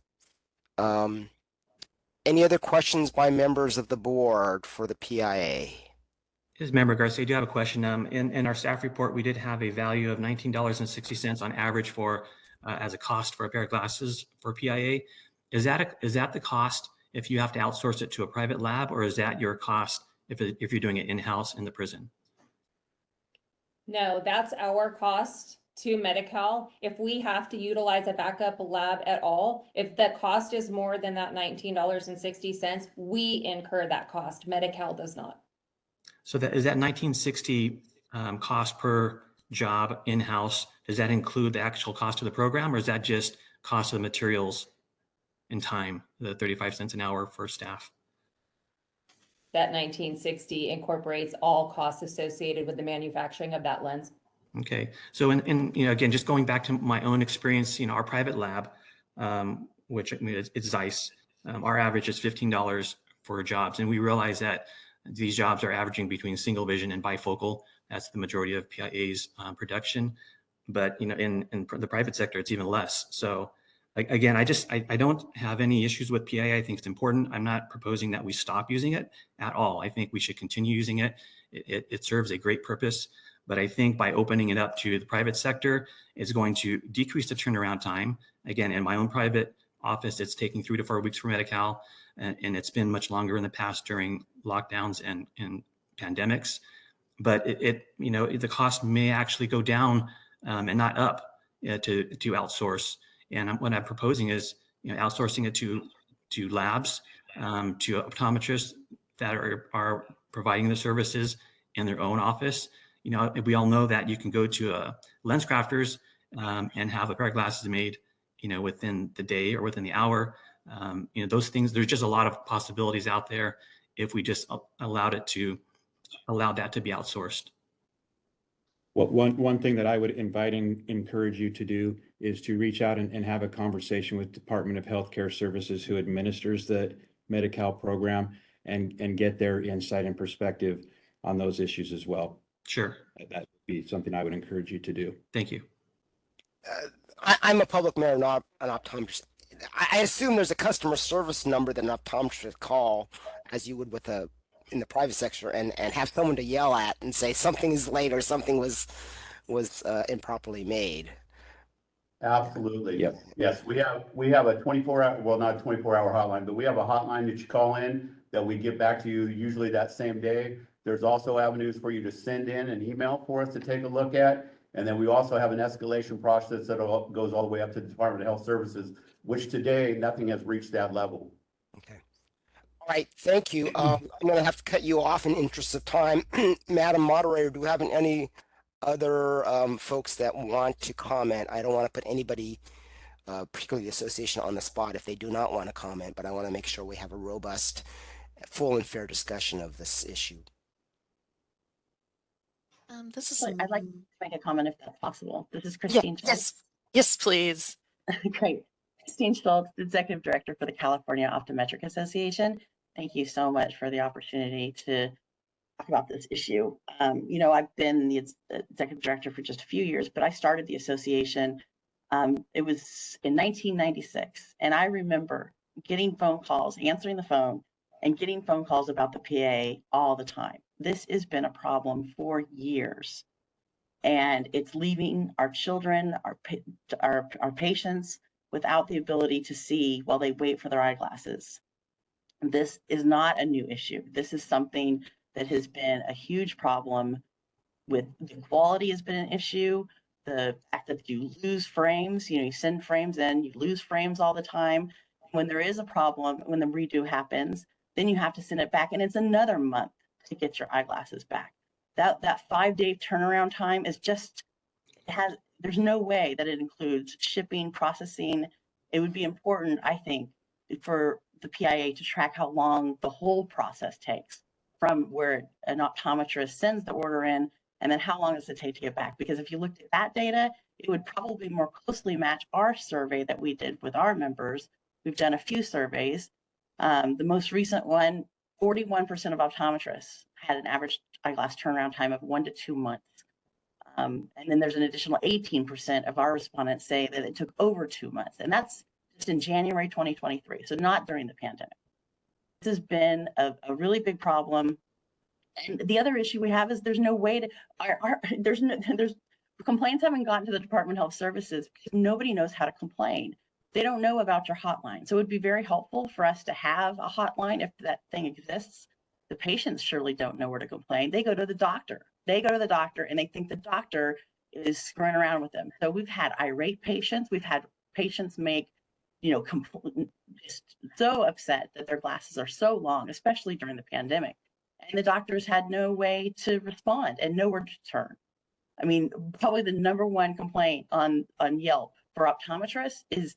Any other questions by members of the board for the PIA? This is Member Garcia. I do have a question. In our staff report, we did have a value of $19.60 on average for as a cost for a pair of glasses for PIA. Is that the cost if you have to outsource it to a private lab, or is that your cost if you're doing it in-house in the prison? No, that's our cost to Medi-Cal. If we have to utilize a backup lab at all, if the cost is more than that $19.60, we incur that cost. Medi-Cal does not. So is that $19.60 cost per job in-house? Does that include the actual cost of the program, or is that just cost of the materials and time, the 35 cents an hour for staff? That $19.60 incorporates all costs associated with the manufacturing of that lens. Okay, so again, just going back to my own experience, our private lab, which it's Zeiss, our average is $15 for jobs, and we realize that these jobs are averaging between single vision and bifocal. That's the majority of PIA's production, but in the private sector, it's even less. So again, I don't have any issues with PIA. I think it's important. I'm not proposing that we stop using it at all. I think we should continue using it. It serves a great purpose. But I think by opening it up to the private sector, it's going to decrease the turnaround time. Again, in my own private office, it's taking 3 to 4 weeks for Medi-Cal, and it's been much longer in the past during lockdowns and pandemics. But the cost may actually go down and not up to outsource. And what I'm proposing is outsourcing it to labs, to optometrists that are providing the services in their own office. We all know that you can go to Lens Crafters and have a pair of glasses made, within the day or within the hour. Those things, there's just a lot of possibilities out there if we just allowed that to be outsourced. Well, one thing that I would invite and encourage you to do is to reach out and have a conversation with Department of Healthcare Services, who administers the Medi-Cal program, and get their insight and perspective on those issues as well. Sure. That would be something I would encourage you to do. Thank you. I'm a public mayor, not an optometrist. I assume there's a customer service number that an optometrist call, as you would in the private sector, and have someone to yell at and say something is late or something was improperly made. Absolutely. Yep. Yes, we have a 24-hour, well, not a 24-hour hotline, but we have a hotline that you call in that we get back to you usually that same day. There's also avenues for you to send in an email for us to take a look at. And then we also have an escalation process that goes all the way up to the Department of Health Services, which today, nothing has reached that level. Okay. All right. Thank you. I'm going to have to cut you off in interest of time. Madam Moderator, do we have any other folks that want to comment? I don't want to put anybody, particularly the association, on the spot if they do not want to comment, but I want to make sure we have a robust, full and fair discussion of this issue. I'd like to make a comment if that's possible. This is Christine Schultz. Yes, please. Great. Christine Schultz, Executive Director for the California Optometric Association. Thank you so much for the opportunity to talk about this issue. I've been the Executive Director for just a few years, but I started the association. It was in 1996, and I remember getting phone calls, answering the phone, and getting phone calls about the PA all the time. This has been a problem for years. And it's leaving our children, our patients without the ability to see while they wait for their eyeglasses. This is not a new issue. This is something that has been a huge problem. With the quality has been an issue. The fact that you lose frames, you send frames in, you lose frames all the time. When there is a problem, when the redo happens, then you have to send it back, and it's another month to get your eyeglasses back. That 5-day turnaround time is just there's no way that it includes shipping, processing. It would be important, I think, for the PIA to track how long the whole process takes from where an optometrist sends the order in, and then how long does it take to get back? Because if you looked at that data, it would probably more closely match our survey that we did with our members. We've done a few surveys. The most recent one, 41% of optometrists had an average eyeglass turnaround time of 1 to 2 months. And then there's an additional 18% of our respondents say that it took over 2 months. And that's just in January 2023, so not during the pandemic. This has been a really big problem. And the other issue we have is there's no way to, there's complaints haven't gotten to the Department of Health Services because nobody knows how to complain. They don't know about your hotline. So it would be very helpful for us to have a hotline if that thing exists. The patients surely don't know where to complain. They go to the doctor. They go to the doctor and they think the doctor is screwing around with them. So we've had irate patients. We've had patients make, just so upset that their glasses are so long, especially during the pandemic. And the doctors had no way to respond and nowhere to turn. I mean, probably the #1 complaint on Yelp for optometrists is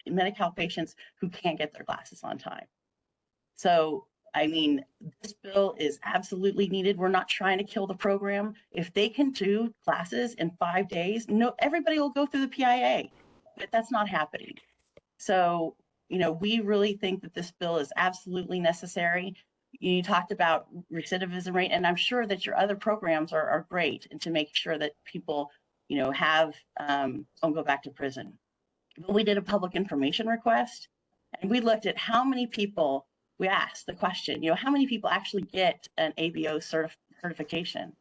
Medi-Cal patients who can't get their glasses on time. So, I mean, this bill is absolutely needed. We're not trying to kill the program. If they can do classes in 5 days, everybody will go through the PIA, but that's not happening. So, we really think that this bill is absolutely necessary. You talked about recidivism rate, and I'm sure that your other programs are great, and to make sure that people, don't go back to prison. But we did a public information request, and we looked at how many people, we asked the question, how many people actually get an ABO certification?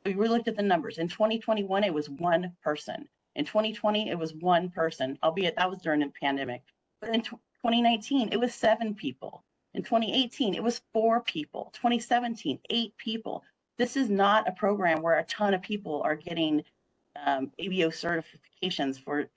We looked at the numbers. In 2021, it was 1 person. In 2020, it was 1 person, albeit that was during the pandemic. But in 2019, it was 7 people. In 2018, it was 4 people. 2017, 8 people. This is not a program where a ton of people are getting ABO certifications for,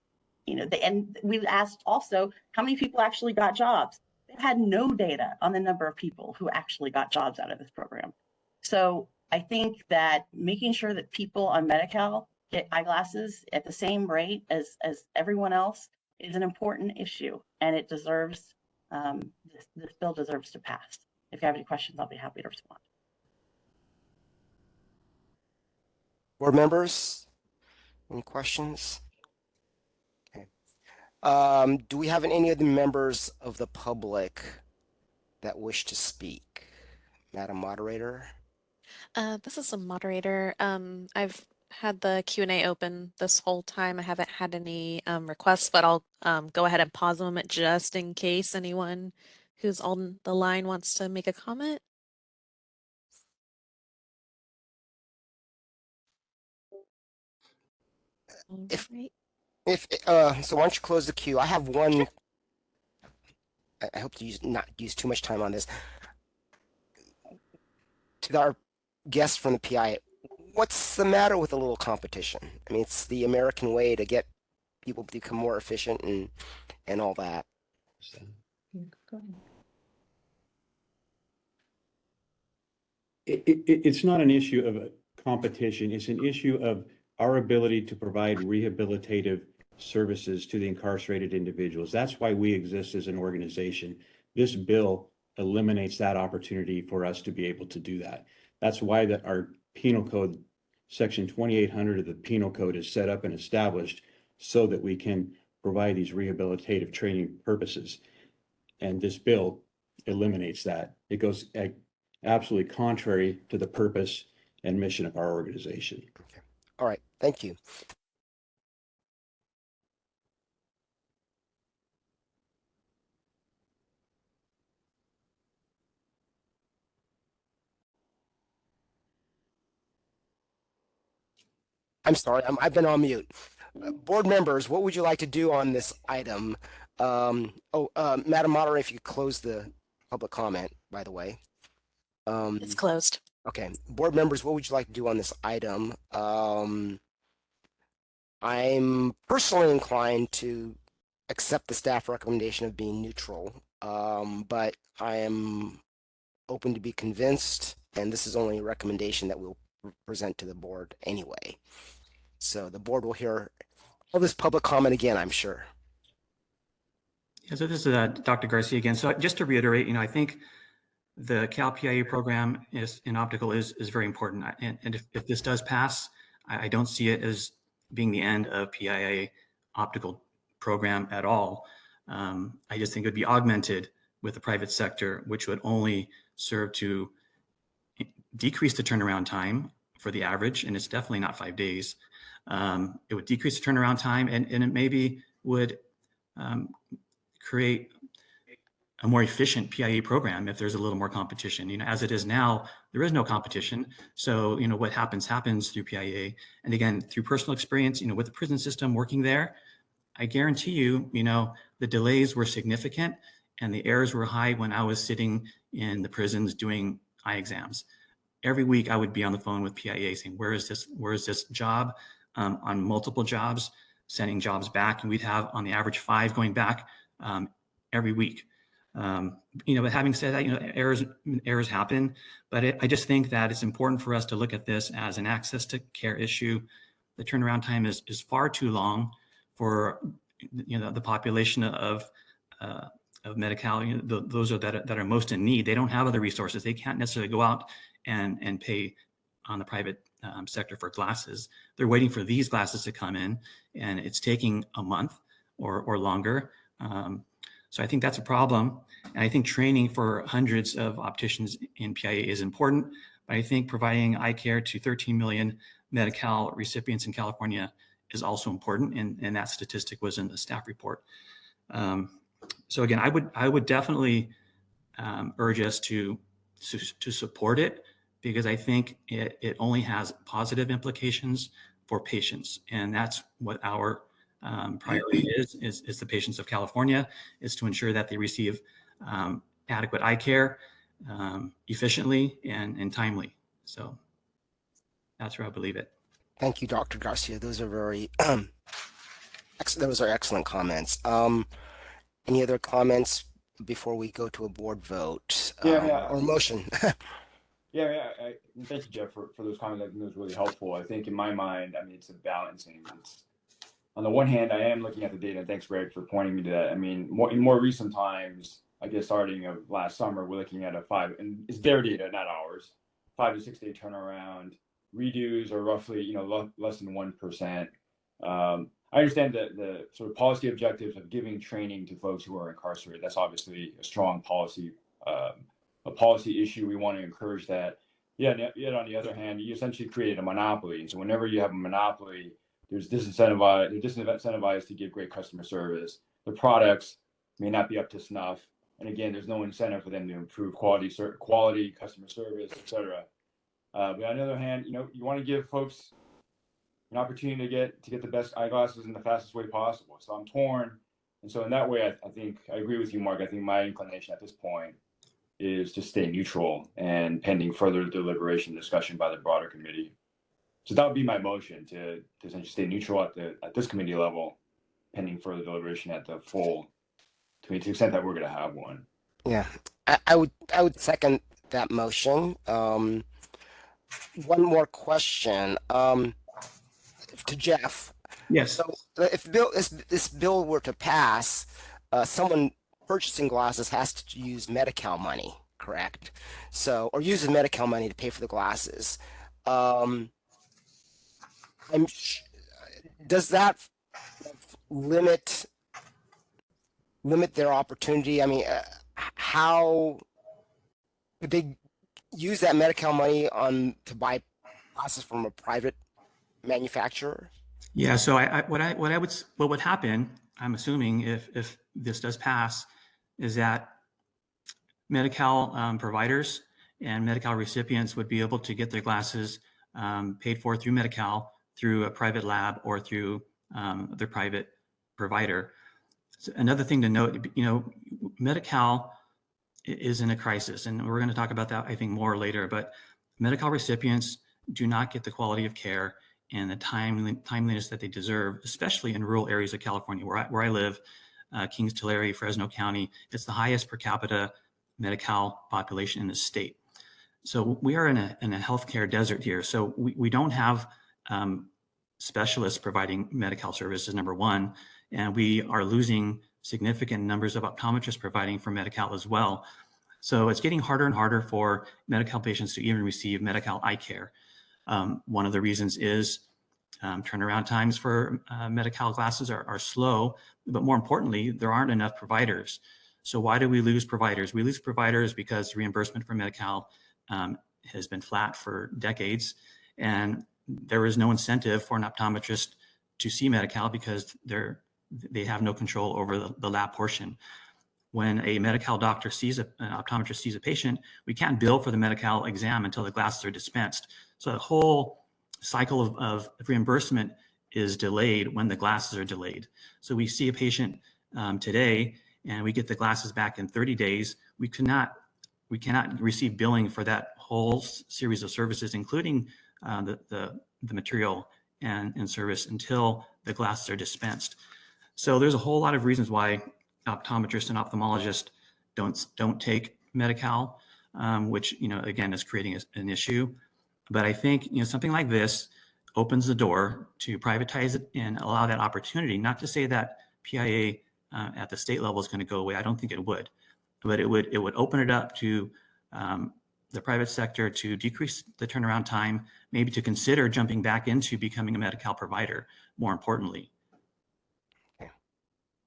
and we've asked also how many people actually got jobs. They've had no data on the number of people who actually got jobs out of this program. So I think that making sure that people on Medi-Cal get eyeglasses at the same rate as everyone else is an important issue, and it deserves, this bill deserves to pass. If you have any questions, I'll be happy to respond. Board members, any questions? Okay. Do we have any of the members of the public that wish to speak? Madam Moderator? This is a moderator. I've had the Q&A open this whole time. I haven't had any requests, but I'll go ahead and pause a moment just in case anyone who's on the line wants to make a comment. If Right. so, why don't you close the queue? I have one. I hope to not use too much time on this. To our guests from the PI, what's the matter with a little competition? I mean, it's the American way to get people to become more efficient and all that. Go ahead. It's not an issue of a competition. It's an issue of our ability to provide rehabilitative services to the incarcerated individuals. That's why we exist as an organization. This bill eliminates that opportunity for us to be able to do that. That's why our penal code, section 2800 of the penal code, is set up and established so that we can provide these rehabilitative training purposes. And this bill eliminates that. It goes absolutely contrary to the purpose and mission of our organization. Okay. All right. Thank you. I'm sorry, I've been on mute. Board members, what would you like to do on this item? Madam Moderator, if you could close the public comment, by the way. It's closed. Okay, board members, what would you like to do on this item? I'm personally inclined to accept the staff recommendation of being neutral, but I am open to be convinced, and this is only a recommendation that we'll present to the board anyway. So the board will hear all this public comment again, I'm sure. Yeah, so this is Dr. Garcia again. So just to reiterate, I think the Cal PIA program in optical is very important. And if this does pass, I don't see it as being the end of PIA optical program at all. I just think it would be augmented with the private sector, which would only serve to decrease the turnaround time for the average, and it's definitely not 5 days. It would decrease the turnaround time, and it maybe would create a more efficient PIA program if there's a little more competition. As it is now, there is no competition. So, what happens through PIA. And again, through personal experience, with the prison system working there, I guarantee you, the delays were significant and the errors were high when I was sitting in the prisons doing eye exams. Every week I would be on the phone with PIA saying, where is this job, on multiple jobs, sending jobs back. And we'd have on the average 5 going back every week. But having said that, errors happen, but I just think that it's important for us to look at this as an access to care issue. The turnaround time is far too long for, the population of Medi-Cal, those that are most in need. They don't have other resources. They can't necessarily go out and pay on the private sector for glasses. They're waiting for these glasses to come in, and it's taking a month or longer. So I think that's a problem. And I think training for hundreds of opticians in PIA is important. But I think providing eye care to 13 million Medi-Cal recipients in California is also important. And that statistic was in the staff report. So again, I would definitely urge us to support it, because I think it only has positive implications for patients. And that's what our priority is the patients of California, is to ensure that they receive adequate eye care efficiently and timely. So that's where I believe it. Thank you, Dr. Garcia. Those are very those are excellent comments. Any other comments before we go to a board vote or motion? Thank you, Jeff, for those comments. I think those were really helpful. I think in my mind, it's a balancing. It's, on the one hand, I am looking at the data, and thanks, Greg, for pointing me to that. In more recent times, I guess starting of last summer, we're looking at and it's their data, not ours, 5 to 6 day turnaround. Redos are roughly, less than 1%. I understand that the sort of policy objectives of giving training to folks who are incarcerated, that's obviously a strong policy, a policy issue. We want to encourage that. Yet on the other hand, you essentially created a monopoly. And so whenever you have a monopoly, they're disincentivized to give great customer service. The products may not be up to snuff. And again, there's no incentive for them to improve quality, customer service, et cetera. But on the other hand, you want to give folks an opportunity to get the best eyeglasses in the fastest way possible. So I'm torn. And so in that way, I think I agree with you, Mark. I think my inclination at this point is to stay neutral and pending further deliberation discussion by the broader committee. So that would be my motion, to essentially stay neutral at this committee level, pending further deliberation at the full, to the extent that we're going to have one. Yeah, I would second that motion. One more question to Jeff. Yes. So if this bill were to pass, someone purchasing glasses has to use Medi-Cal money, correct? So, or uses Medi-Cal money to pay for the glasses. Does that limit their opportunity? How would they use that Medi-Cal money to buy glasses from a private manufacturer? Yeah. So what would happen, I'm assuming, if this does pass, is that Medi-Cal providers and Medi-Cal recipients would be able to get their glasses paid for through Medi-Cal through a private lab or through their private provider. So another thing to note, Medi-Cal is in a crisis, and we're going to talk about that, I think, more later, but Medi-Cal recipients do not get the quality of care and the timeliness that they deserve, especially in rural areas of California, where I live, Kings, Tulare, Fresno County. It's the highest per capita Medi-Cal population in the state. So we are in a healthcare desert here. So we don't have specialists providing Medi-Cal services, number one, and we are losing significant numbers of optometrists providing for Medi-Cal as well. So it's getting harder and harder for Medi-Cal patients to even receive Medi-Cal eye care. One of the reasons is turnaround times for Medi-Cal glasses are slow, but more importantly, there aren't enough providers. So why do we lose providers? We lose providers because reimbursement for Medi-Cal has been flat for decades, and there is no incentive for an optometrist to see Medi-Cal because they have no control over the lab portion. When a Medi-Cal doctor sees an optometrist sees a patient, we can't bill for the Medi-Cal exam until the glasses are dispensed. So the whole cycle of reimbursement is delayed when the glasses are delayed. So we see a patient today and we get the glasses back in 30 days. We cannot receive billing for that whole series of services, including the material and service, until the glasses are dispensed. So there's a whole lot of reasons why optometrists and ophthalmologists don't take Medi-Cal, which again is creating an issue. But I think something like this opens the door to privatize it and allow that opportunity. Not to say that PIA at the state level is going to go away. I don't think it would, but it would open it up to the private sector to decrease the turnaround time, maybe to consider jumping back into becoming a Medi-Cal provider. More importantly. Okay.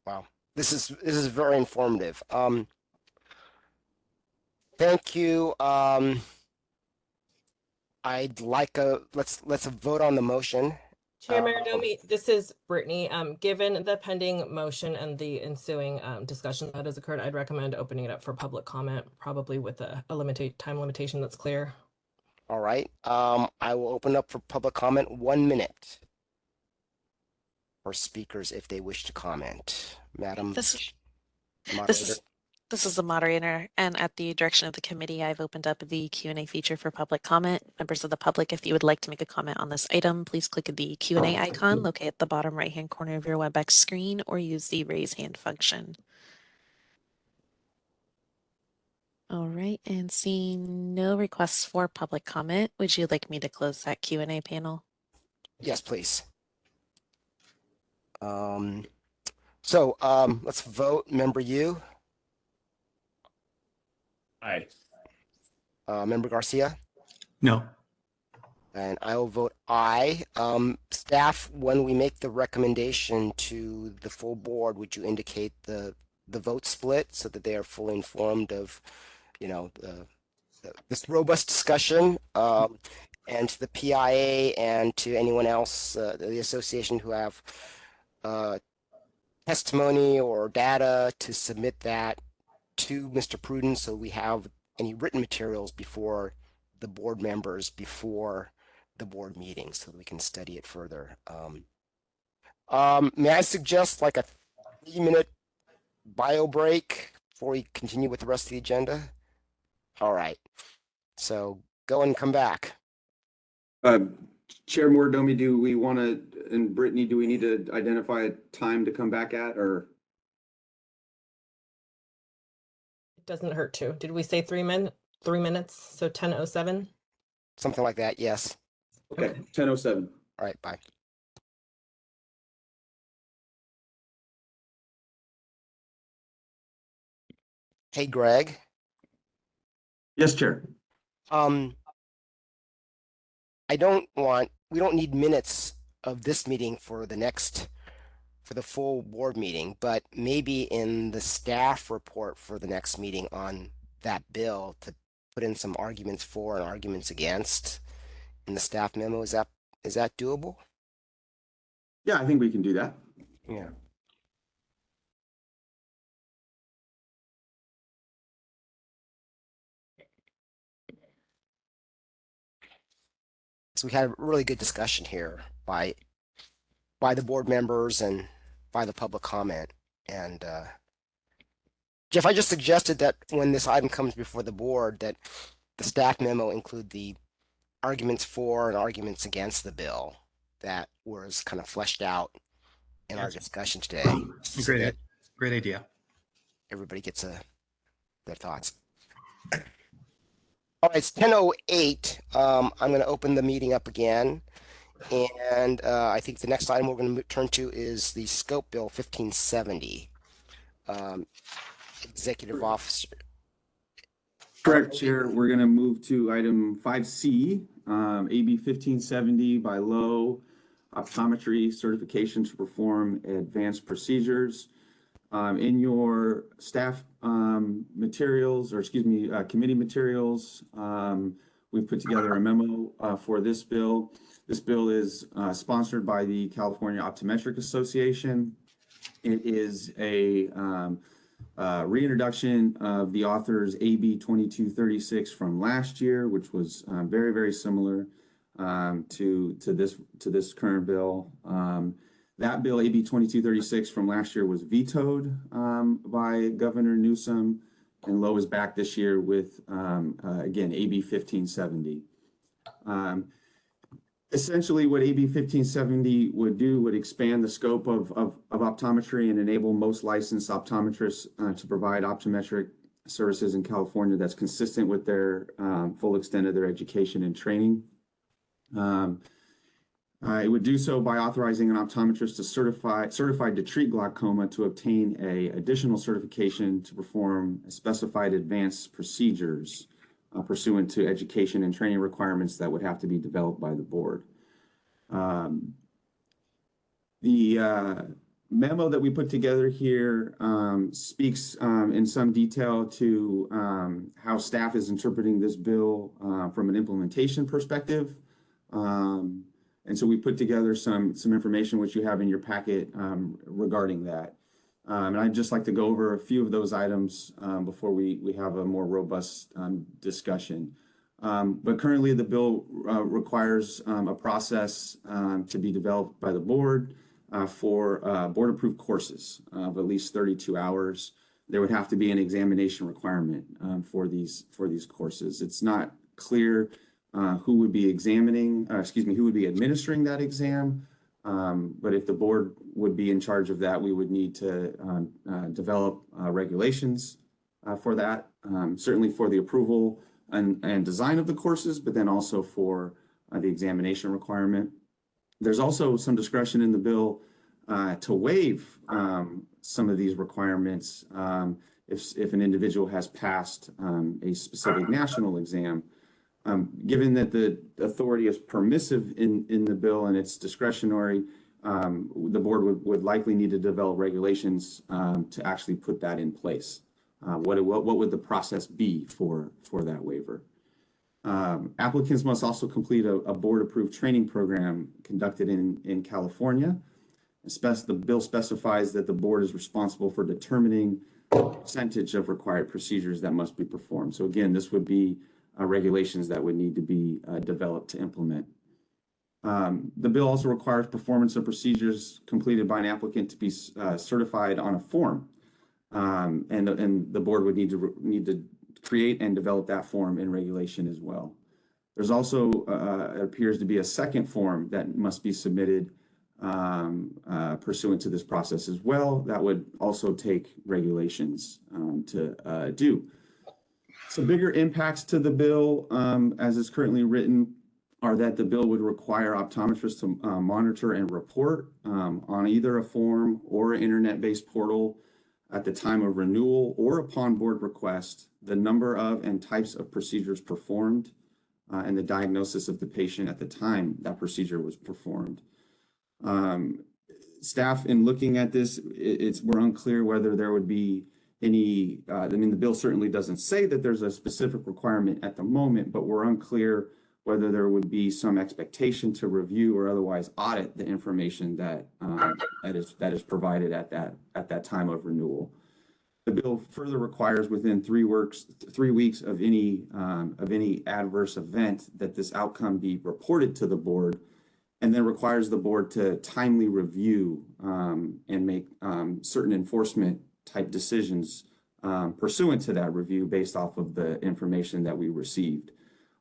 Wow, this is very informative. Thank you. I'd like let's vote on the motion. Chair Maridomi, this is Brittany. Given the pending motion and the ensuing discussion that has occurred, I'd recommend opening it up for public comment, probably with a time limitation that's clear. All right. I will open up for public comment. 1 minute for speakers if they wish to comment. Madam Moderator. This is the moderator, and at the direction of the committee, I've opened up the Q&A feature for public comment. Members of the public, if you would like to make a comment on this item, please click the Q&A icon located at the bottom right-hand corner of your WebEx screen, or use the raise hand function. All right, and seeing no requests for public comment, would you like me to close that Q&A panel? Yes, please. Let's vote. Member Yu. Aye. Member Garcia. No. And I will vote aye. Staff, when we make the recommendation to the full board, would you indicate the vote split so that they are fully informed of, this robust discussion, and to the PIA and to anyone else, the association who have testimony or data to submit that to Mr. Prudence, so we have any written materials before the board members before the board meeting so that we can study it further. May I suggest like a 3-minute bio break before we continue with the rest of the agenda? All right. So go and come back. Chair Mordomi, do we want to, and Brittany, do we need to identify a time to come back at, or? It doesn't hurt to. Did we say 3 minutes? So 10:07? Something like that, yes. Okay, 10:07. All right, bye. Hey, Greg. Yes, Chair. We don't need minutes of this meeting for the full board meeting, but maybe in the staff report for the next meeting on that bill to put in some arguments for and arguments against in the staff memo. Is that doable? Yeah, I think we can do that. Yeah. So we had a really good discussion here by by the board members and by the public comment. And Jeff, I just suggested that when this item comes before the board, that the staff memo include the arguments for and arguments against the bill that was kind of fleshed out in our Yes. discussion today, so that Great idea. everybody gets their thoughts. All right, it's 10:08. I'm going to open the meeting up again. And I think the next item we're going to turn to is the Scope Bill 1570. Executive Officer. Correct, Chair. We're going to move to item 5C, AB 1570 by Lowe, Optometry Certification to Perform Advanced Procedures. In your staff materials, or excuse me, committee materials, we've put together a memo for this bill. This bill is sponsored by the California Optometric Association. It is a reintroduction of the author's AB 2236 from last year, which was very, very similar to this current bill. That bill, AB 2236 from last year, was vetoed by Governor Newsom, and Lowe is back this year with, again, AB 1570. Essentially, what AB 1570 would do would expand the scope of optometry and enable most licensed optometrists to provide optometric services in California that's consistent with their full extent of their education and training. It would do so by authorizing an optometrist to certified to treat glaucoma to obtain a additional certification to perform specified advanced procedures pursuant to education and training requirements that would have to be developed by the board. The memo that we put together here speaks in some detail to how staff is interpreting this bill from an implementation perspective. And so we put together some information which you have in your packet regarding that. And I'd just like to go over a few of those items before we have a more robust discussion. But currently the bill requires a process to be developed by the board for board-approved courses of at least 32 hours. There would have to be an examination requirement for these courses. It's not clear who would be who would be administering that exam. But if the board would be in charge of that, we would need to develop regulations for that, certainly for the approval and design of the courses, but then also for the examination requirement. There's also some discretion in the bill to waive some of these requirements if an individual has passed a specific national exam. Given that the authority is permissive in the bill and it's discretionary, the board would likely need to develop regulations to actually put that in place. What would the process be for that waiver? Applicants must also complete a board-approved training program conducted in California. The bill specifies that the board is responsible for determining the percentage of required procedures that must be performed. So again, this would be regulations that would need to be developed to implement. The bill also requires performance of procedures completed by an applicant to be certified on a form, and the board would need to create and develop that form in regulation as well. There's also it appears to be a second form that must be submitted pursuant to this process as well. That would also take regulations to do. Some bigger impacts to the bill, as it's currently written, are that the bill would require optometrists to monitor and report on either a form or an internet-based portal at the time of renewal or upon board request, the number of and types of procedures performed and the diagnosis of the patient at the time that procedure was performed. Staff, in looking at this, we're unclear whether there would be any, the bill certainly doesn't say that there's a specific requirement at the moment, but we're unclear whether there would be some expectation to review or otherwise audit the information that is provided at that time of renewal. The bill further requires within 3 weeks of any adverse event that this outcome be reported to the board and then requires the board to timely review and make certain enforcement type decisions pursuant to that review based off of the information that we received.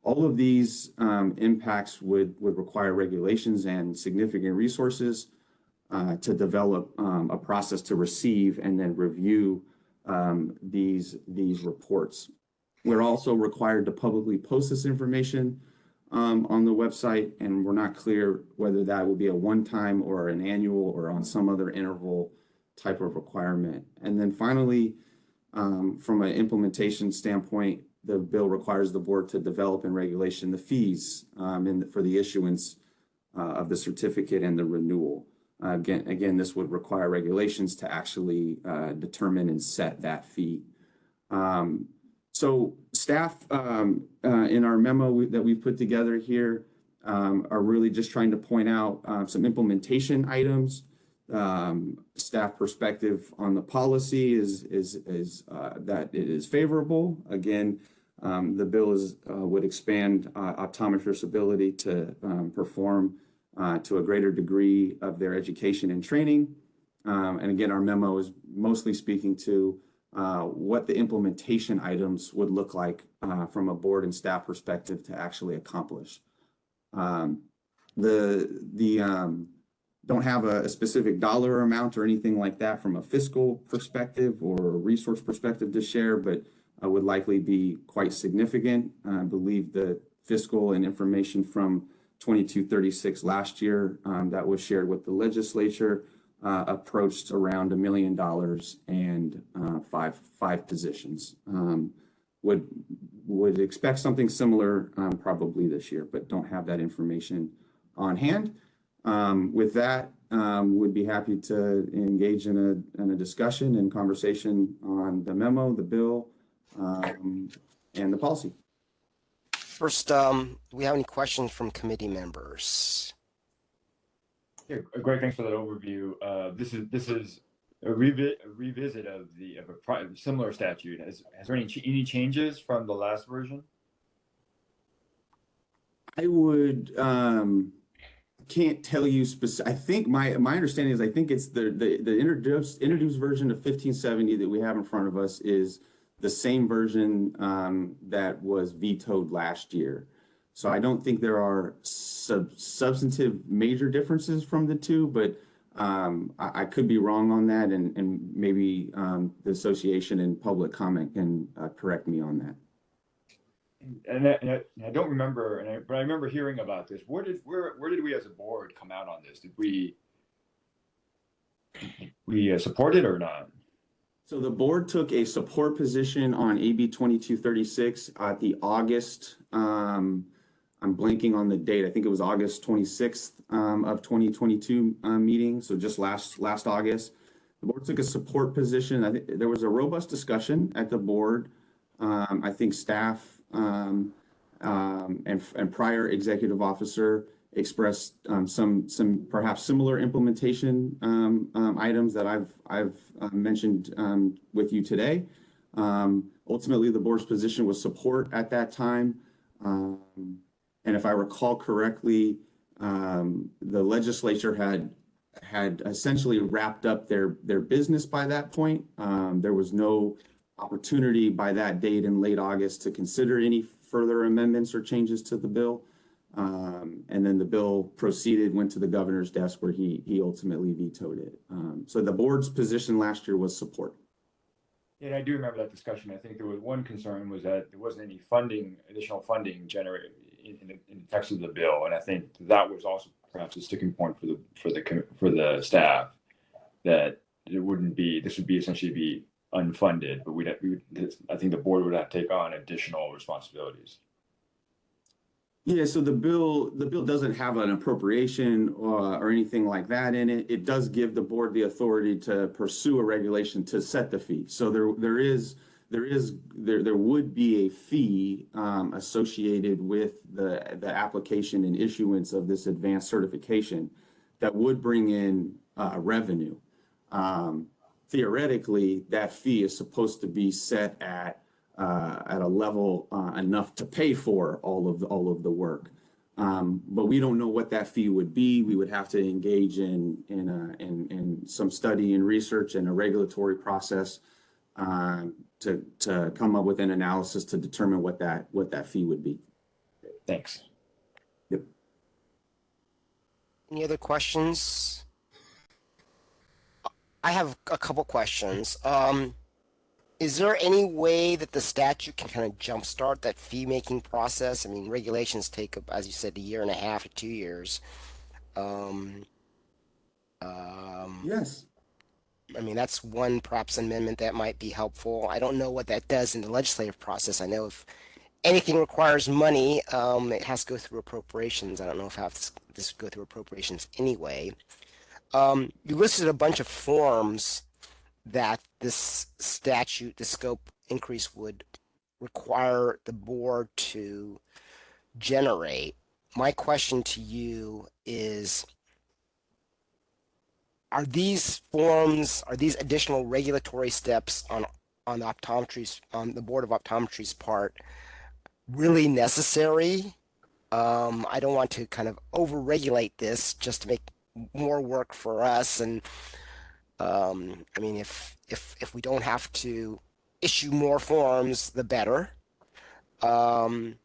All of these impacts would require regulations and significant resources to develop a process to receive and then review these reports. We're also required to publicly post this information on the website, and we're not clear whether that will be a one-time or an annual or on some other interval type of requirement. And then finally, from an implementation standpoint, the bill requires the board to develop and regulation the fees for the issuance of the certificate and the renewal. Again, this would require regulations to actually determine and set that fee. So staff in our memo that we've put together here are really just trying to point out some implementation items. Staff perspective on the policy is that it is favorable. Again, the bill would expand optometrists' ability to perform to a greater degree of their education and training. And again, our memo is mostly speaking to what the implementation items would look like from a board and staff perspective to actually accomplish. Don't have a specific dollar amount or anything like that from a fiscal perspective or a resource perspective to share, but would likely be quite significant. I believe the fiscal and information from 2236 last year that was shared with the legislature approached around $1 million and five positions. Would expect something similar probably this year, but don't have that information on hand. With that, would be happy to engage in a discussion and conversation on the memo, the bill, and the policy. First, do we have any questions from committee members? Yeah, Greg, thanks for that overview. This is a revisit of a similar statute. Has there any changes from the last version? I would can't tell you specific. I think my understanding is I think it's the introduced version of 1570 that we have in front of us is the same version that was vetoed last year. So I don't think there are substantive major differences from the two, but I could be wrong on that, and maybe the association and public comment can correct me on that. And I don't remember, but I remember hearing about this. Where did we as a board come out on this? Did we support it or not? So the board took a support position on AB 2236 at the August, I'm blanking on the date. I think it was August 26th of 2022 meeting. So just last August, the board took a support position. I think there was a robust discussion at the board. I think staff and prior executive officer expressed some perhaps similar implementation items that I've mentioned with you today. Ultimately, the board's position was support at that time. And if I recall correctly, the legislature had essentially wrapped up their business by that point. There was no opportunity by that date in late August to consider any further amendments or changes to the bill. And then the bill proceeded, went to the governor's desk where he ultimately vetoed it. So the board's position last year was support. Yeah, I do remember that discussion. I think there was one concern was that there wasn't any additional funding generated in the text of the bill, and I think that was also perhaps a sticking point for the staff, that it wouldn't be, this would be essentially be unfunded, but I think the board would have to take on additional responsibilities. Yeah, so the bill doesn't have an appropriation or anything like that in it. It does give the board the authority to pursue a regulation to set the fee. So there would be a fee associated with the application and issuance of this advanced certification that would bring in revenue. Theoretically, that fee is supposed to be set at a level enough to pay for all of the work. But we don't know what that fee would be. We would have to engage in some study and research and a regulatory process to come up with an analysis to determine what that fee would be. Thanks. Yep. Any other questions? I have a couple questions. Is there any way that the statute can kind of jumpstart that fee making process? I mean, regulations take, as you said, a year and a half to 2 years. Yes. I mean, that's one perhaps amendment that might be helpful. I don't know what that does in the legislative process. I know if anything requires money, it has to go through appropriations. I don't know if this would go through appropriations anyway. You listed a bunch of forms that this statute, the scope increase would require the board to generate. My question to you is, are these forms, are these additional regulatory steps on the Board of Optometry's part really necessary? I don't want to kind of over-regulate this just to make more work for us. And I mean, if we don't have to issue more forms, the better. And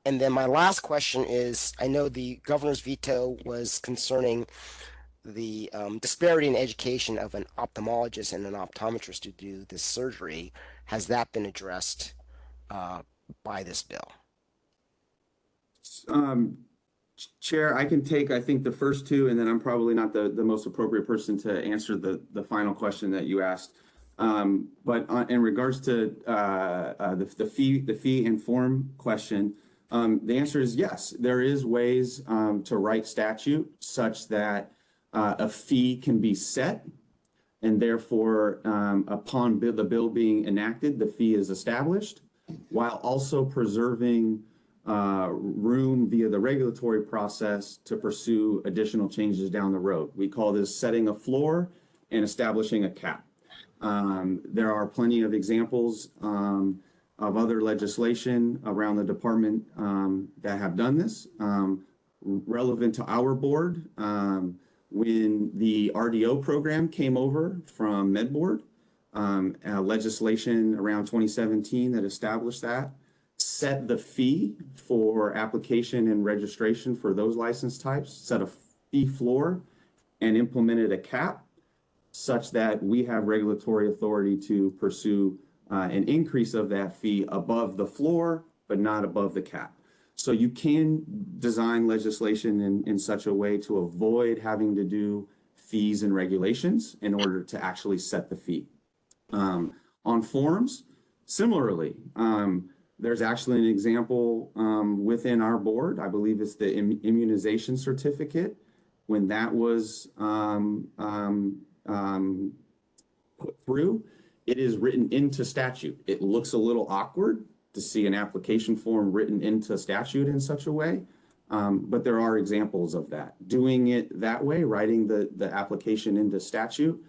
then my last question is, I know the governor's veto was concerning the disparity in education of an ophthalmologist and an optometrist to do this surgery. Has that been addressed by this bill? Chair, I can take, I think, the first two, and then I'm probably not the most appropriate person to answer the final question that you asked. But in regards to the fee and form question, the answer is yes. There is ways to write statute such that a fee can be set, and therefore, upon the bill being enacted, the fee is established, while also preserving room via the regulatory process to pursue additional changes down the road. We call this setting a floor and establishing a cap. There are plenty of examples of other legislation around the department that have done this. Relevant to our board, when the RDO program came over from MedBoard, legislation around 2017 that established that, set the fee for application and registration for those license types, set a fee floor, and implemented a cap such that we have regulatory authority to pursue an increase of that fee above the floor, but not above the cap. So you can design legislation in such a way to avoid having to do fees and regulations in order to actually set the fee. On forms, similarly, there's actually an example within our board. I believe it's the immunization certificate. When that was put through, it is written into statute. It looks a little awkward to see an application form written into statute in such a way, but there are examples of that. Doing it that way, writing the application into statute,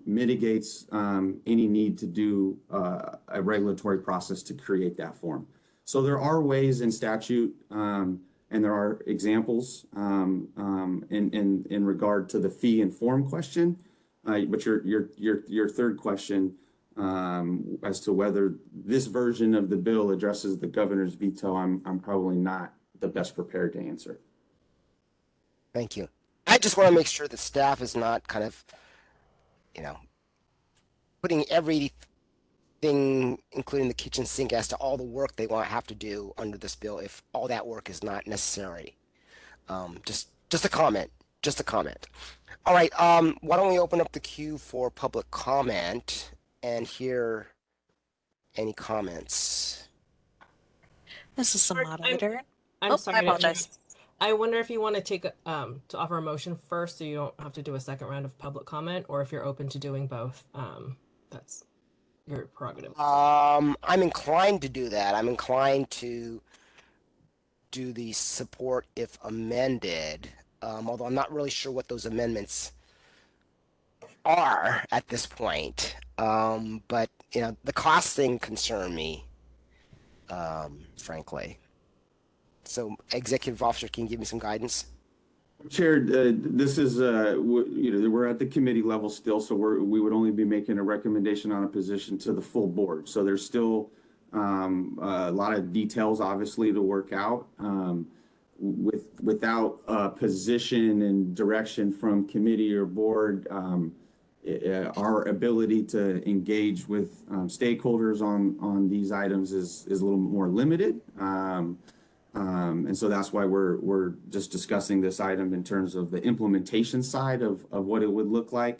mitigates any need to do a regulatory process to create that form. So there are ways in statute, and there are examples in regard to the fee and form question. But your third question as to whether this version of the bill addresses the governor's veto, I'm probably not the best prepared to answer. Thank you. I just want to make sure that staff is not kind of, putting everything, including the kitchen sink, as to all the work they have to do under this bill if all that work is not necessary. Just a comment. Just a comment. All right. Why don't we open up the queue for public comment and hear any comments? This is the moderator. I'm I sorry. apologize. I wonder if you want to take to offer a motion first, so you don't have to do a second round of public comment, or if you're open to doing both. That's your prerogative. I'm inclined to do that. I'm inclined to do the support if amended, although I'm not really sure what those amendments are at this point. But the cost thing concerned me, frankly. So executive officer, can you give me some guidance? Chair, this is, we're at the committee level still, so we would only be making a recommendation on a position to the full board. So there's still a lot of details, obviously, to work out. Without a position and direction from committee or board, our ability to engage with stakeholders on these items is a little more limited. And so that's why we're just discussing this item in terms of the implementation side of what it would look like.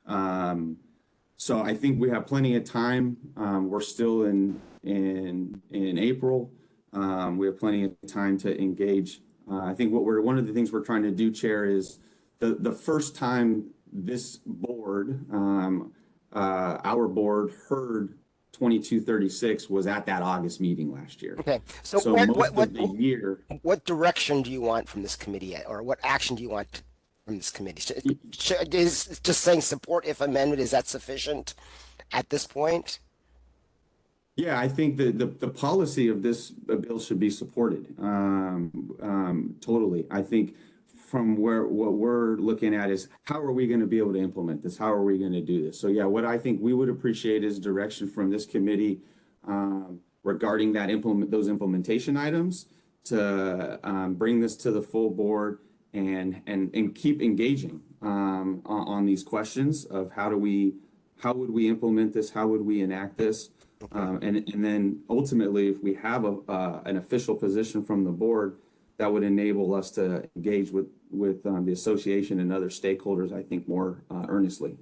So I think we have plenty of time. We're still in April. We have plenty of time to engage. I think one of the things we're trying to do, Chair, is the first time this board, our board, heard 2236 was at that August meeting last year. Okay. So what direction do you want from this committee, or what action do you want from this committee? Is just saying support if amended, is that sufficient at this point? Yeah, I think the policy of this bill should be supported. Totally. I think from what we're looking at is how are we going to be able to implement this? How are we going to do this? So yeah, what I think we would appreciate is direction from this committee regarding those implementation items to bring this to the full board and keep engaging on these questions of how would we implement this? How would we enact this? And then ultimately, if we have an official position from the board, that would enable us to engage with the association and other stakeholders, I think, more earnestly.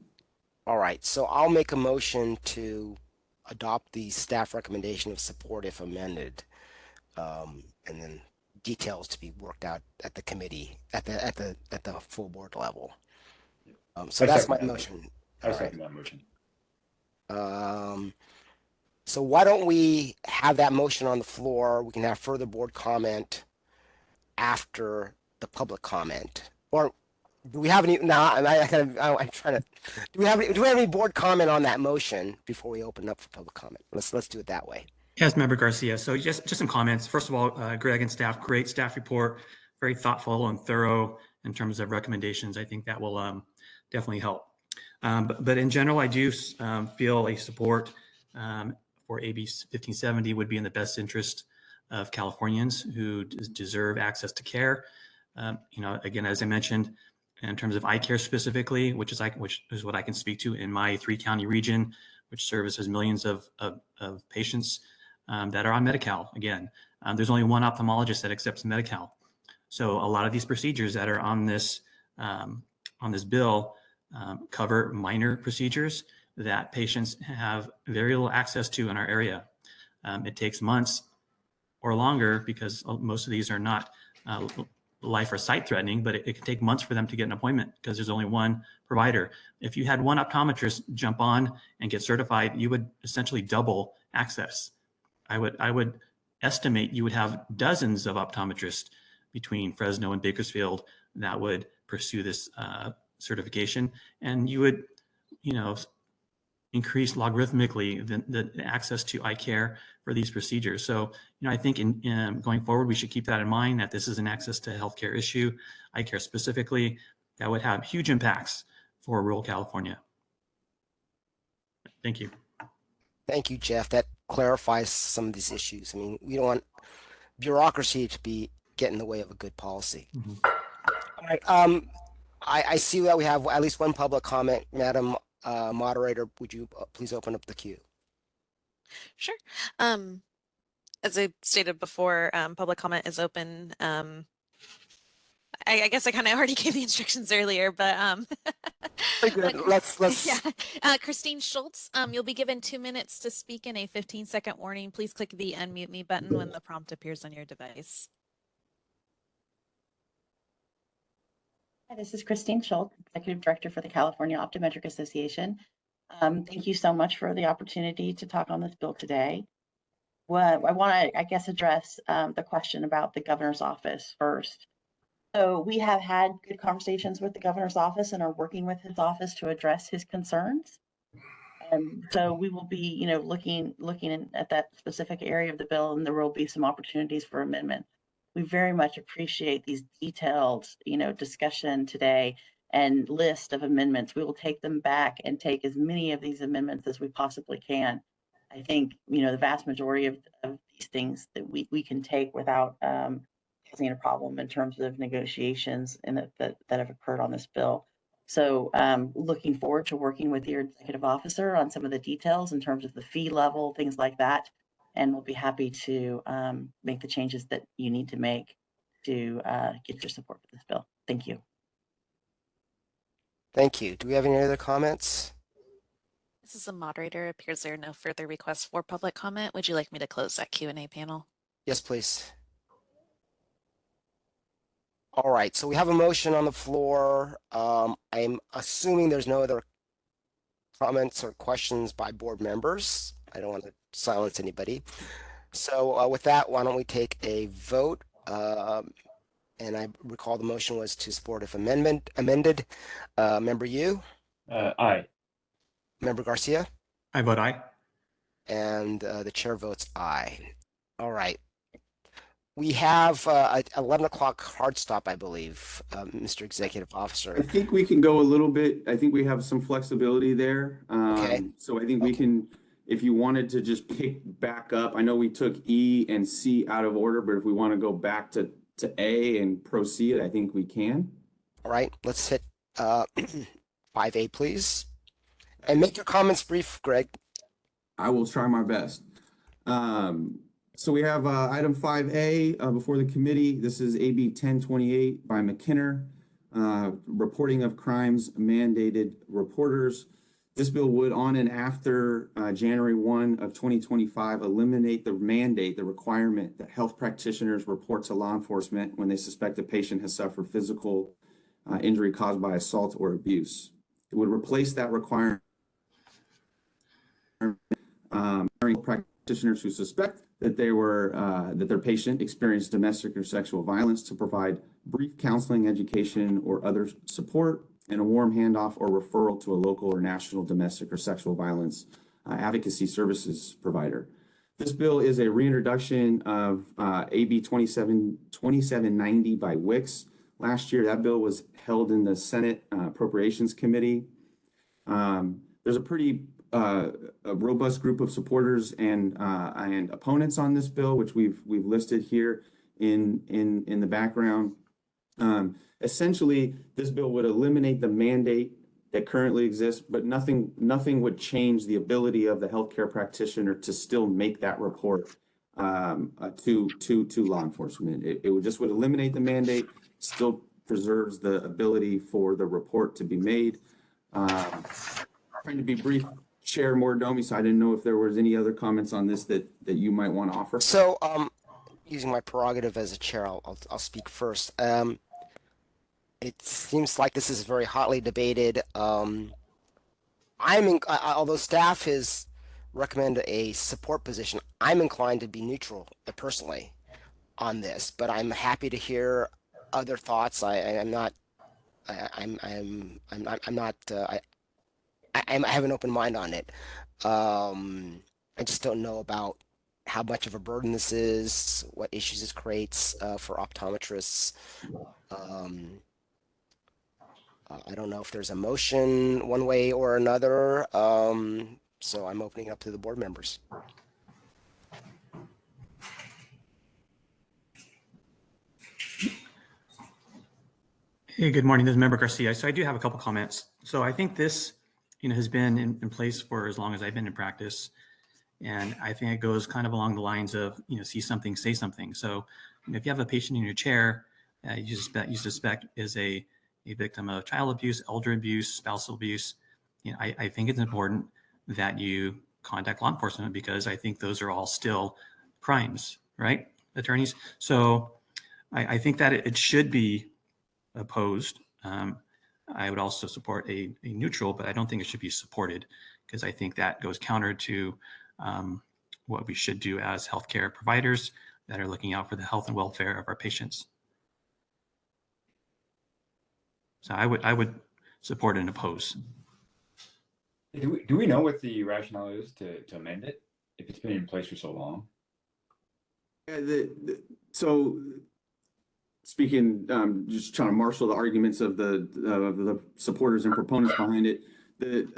All right, so I'll make a motion to adopt the staff recommendation of support if amended, and then details to be worked out at the committee at the full board level. So that's my motion. I second that motion. So why don't we have that motion on the floor? We can have further board comment after the public comment, or do we have any? Now I'm trying to. Do we have any board comment on that motion before we open up for public comment? Let's do it that way. Yes, Member Garcia. So just some comments. First of all, Greg and staff, great staff report, very thoughtful and thorough in terms of recommendations. I think that will definitely help. But in general, I do feel a support for AB 1570 would be in the best interest of Californians who deserve access to care. Again, as I mentioned, in terms of eye care specifically, which is what I can speak to in my 3-county region, which services millions of patients that are on Medi-Cal. Again, there's only one ophthalmologist that accepts Medi-Cal. So a lot of these procedures that are on this bill cover minor procedures that patients have very little access to in our area. It takes months or longer because most of these are not life or sight threatening, but it can take months for them to get an appointment because there's only one provider. If you had one optometrist jump on and get certified, you would essentially double access. I would estimate you would have dozens of optometrists between Fresno and Bakersfield that would pursue this certification, and you would, increase logarithmically the access to eye care for these procedures. So, I think in going forward, we should keep that in mind, that this is an access to healthcare issue, eye care specifically, that would have huge impacts for rural California. Thank you. Thank you, Jeff. That clarifies some of these issues. I mean, we don't want bureaucracy to get in the way of a good policy. Mm-hmm. All right. I see that we have at least one public comment. Madam Moderator, would you please open up the queue? Sure. As I stated before, public comment is open. I guess I kind of already gave the instructions earlier, but very good. Let's yeah. Christine Schultz, you'll be given 2 minutes to speak in a 15-second warning. Please click the unmute me button when the prompt appears on your device. Hi, this is Christine Schultz, Executive Director for the California Optometric Association. Thank you so much for the opportunity to talk on this bill today. Well, I want to, address the question about the governor's office first. So we have had good conversations with the governor's office and are working with his office to address his concerns. And so we will be, looking at that specific area of the bill, and there will be some opportunities for amendment. we very much appreciate these detailed, discussion today and list of amendments. We will take them back and take as many of these amendments as we possibly can. I think, the vast majority of these things that we can take without causing a problem in terms of negotiations and that have occurred on this bill. So looking forward to working with your executive officer on some of the details in terms of the fee level, things like that. And we'll be happy to make the changes that you need to make to get your support for this bill. Thank you. Thank you. Do we have any other comments? This is a moderator. It appears there are no further requests for public comment. Would you like me to close that Q&A panel? Yes, please. All right, so we have a motion on the floor. I'm assuming there's no other comments or questions by board members. I don't want to silence anybody. So with that, why don't we take a vote? And I recall the motion was to support if amended. Member Yu? Aye. Member Garcia? I vote aye. And the chair votes aye. All right. We have an 11 o'clock hard stop, I believe, Mr. Executive I Officer. think we can go a little bit. I think we have some flexibility there. Okay. So I think we can, if you wanted to just pick back up, I know we took E and C out of order, but if we want to go back to A and proceed, I think we can. All right, let's hit 5A, please. And make your comments brief, Greg. I will try my best. So we have item 5A before the committee. This is AB 1028 by McKinner, reporting of crimes mandated reporters. This bill would, on and after January 1 of 2025, eliminate the mandate, the requirement that health practitioners report to law enforcement when they suspect a patient has suffered physical injury caused by assault or abuse. It would replace that requirement practitioners who suspect that that their patient experienced domestic or sexual violence to provide brief counseling, education, or other support, and a warm handoff or referral to a local or national domestic or sexual violence advocacy services provider. This bill is a reintroduction of AB 2790 by Wicks. Last year, that bill was held in the Senate Appropriations Committee. There's a pretty a robust group of supporters and opponents on this bill, which we've listed here in the background. Essentially, this bill would eliminate the mandate that currently exists, but nothing would change the ability of the healthcare practitioner to still make that report to law enforcement. It would eliminate the mandate, still preserves the ability for the report to be made. Trying to be brief, Chair Mordomi, so I didn't know if there was any other comments on this that you might want to offer. So, using my prerogative as a chair, I'll speak first. It seems like this is very hotly debated. Although staff has recommended a support position, I'm inclined to be neutral personally on this, but I'm happy to hear other thoughts. I have an open mind on it. I just don't know about how much of a burden this is, what issues this creates for optometrists. I don't know if there's a motion one way or another. So I'm opening up to the board members. Hey, good morning. This is Member Garcia. So I do have a couple comments. So I think this, has been in place for as long as I've been in practice. And I think it goes kind of along the lines of, see something, say something. So if you have a patient in your chair you suspect is a victim of child abuse, elder abuse, spousal abuse, I think it's important that you contact law enforcement because I think those are all still crimes, right, attorneys? So I think that it should be opposed. I would also support a neutral, but I don't think it should be supported because I think that goes counter to what we should do as healthcare providers that are looking out for the health and welfare of our patients. So I would support and oppose. Do we know what the rationale is to amend it if it's been in place for so long? So speaking, just trying to marshal the arguments of the supporters and proponents behind it.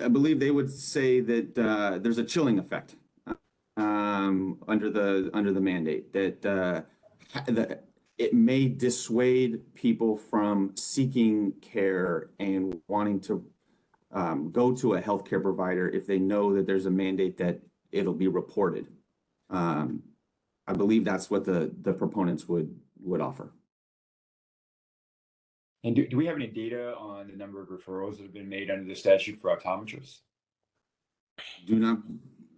I believe they would say that there's a chilling effect under the mandate, that it may dissuade people from seeking care and wanting to go to a healthcare provider if they know that there's a mandate that it'll be reported. I believe that's what the proponents would offer. And do we have any data on the number of referrals that have been made under the statute for optometrists?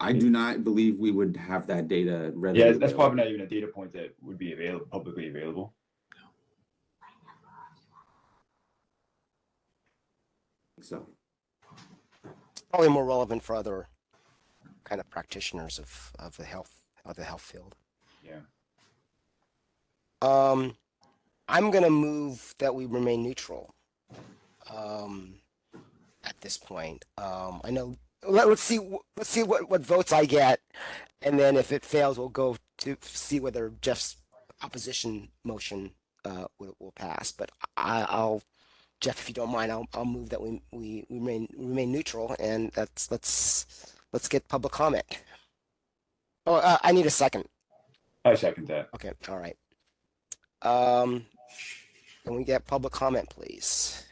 I do not believe we would have that data readily Yeah, that's available. probably not even a data point that would be publicly available. So Probably more relevant for other kind of practitioners of the health field. Yeah. I'm gonna move that we remain neutral. At this point, I know. Let's see what votes I get, and then if it fails, we'll go to see whether Jeff's opposition motion will pass. But I'll Jeff, if you don't mind, I'll move that we remain neutral, and let's get public comment. Oh, I need a second. I second that. Okay, all right. Can we get public comment, please?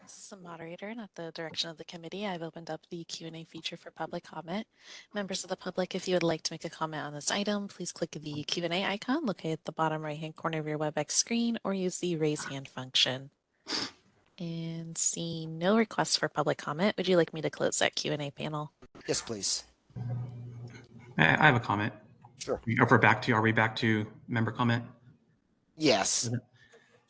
As a moderator and at the direction of the committee, I've opened up the Q&A feature for public comment. Members of the public, if you would like to make a comment on this item, please click the Q&A icon located at the bottom right-hand corner of your WebEx screen or use the raise hand function. And seeing no requests for public comment, would you like me to close that Q&A panel? Yes, please. I have a comment. Sure. Are we back to member comment? Yes.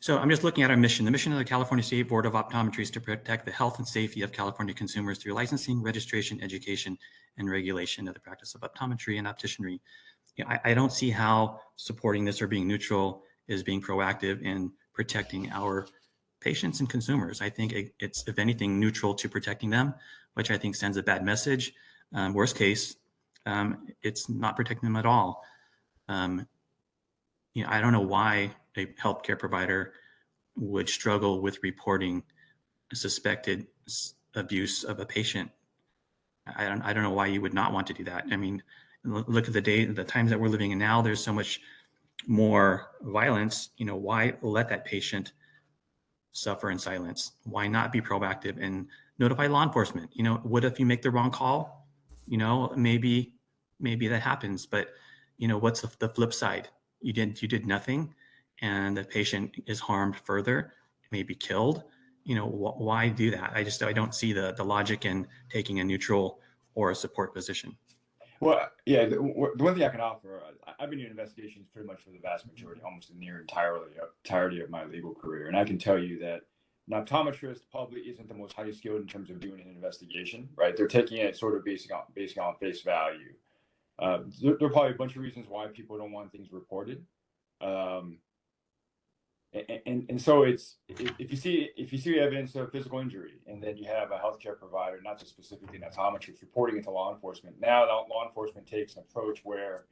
So I'm just looking at our mission. The mission of the California State Board of Optometry is to protect the health and safety of California consumers through licensing, registration, education, and regulation of the practice of optometry and opticianry. I don't see how supporting this or being neutral is being proactive in protecting our patients and consumers. I think it's, if anything, neutral to protecting them, which I think sends a bad message. Worst case, it's not protecting them at all. I don't know why a healthcare provider would struggle with reporting a suspected abuse of a patient. I don't know why you would not want to do that. I mean, look at the times that we're living in now. There's so much more violence. Why let that patient suffer in silence? Why not be proactive and notify law enforcement? What if you make the wrong call? Maybe that happens, but what's the flip side? You did nothing, and the patient is harmed further, maybe killed. Why do that? I don't see the logic in taking a neutral or a support position. Well, yeah, the one thing I can offer, I've been doing investigations pretty much for the vast majority, almost the near entirety of my legal career. And I can tell you that an optometrist probably isn't the most highly skilled in terms of doing an investigation, right? They're taking it sort of based on face value. There are probably a bunch of reasons why people don't want things reported. And so it's, if you see evidence of physical injury, and then you have a healthcare provider, not just specifically an optometrist, reporting it to law enforcement, now law enforcement takes an approach where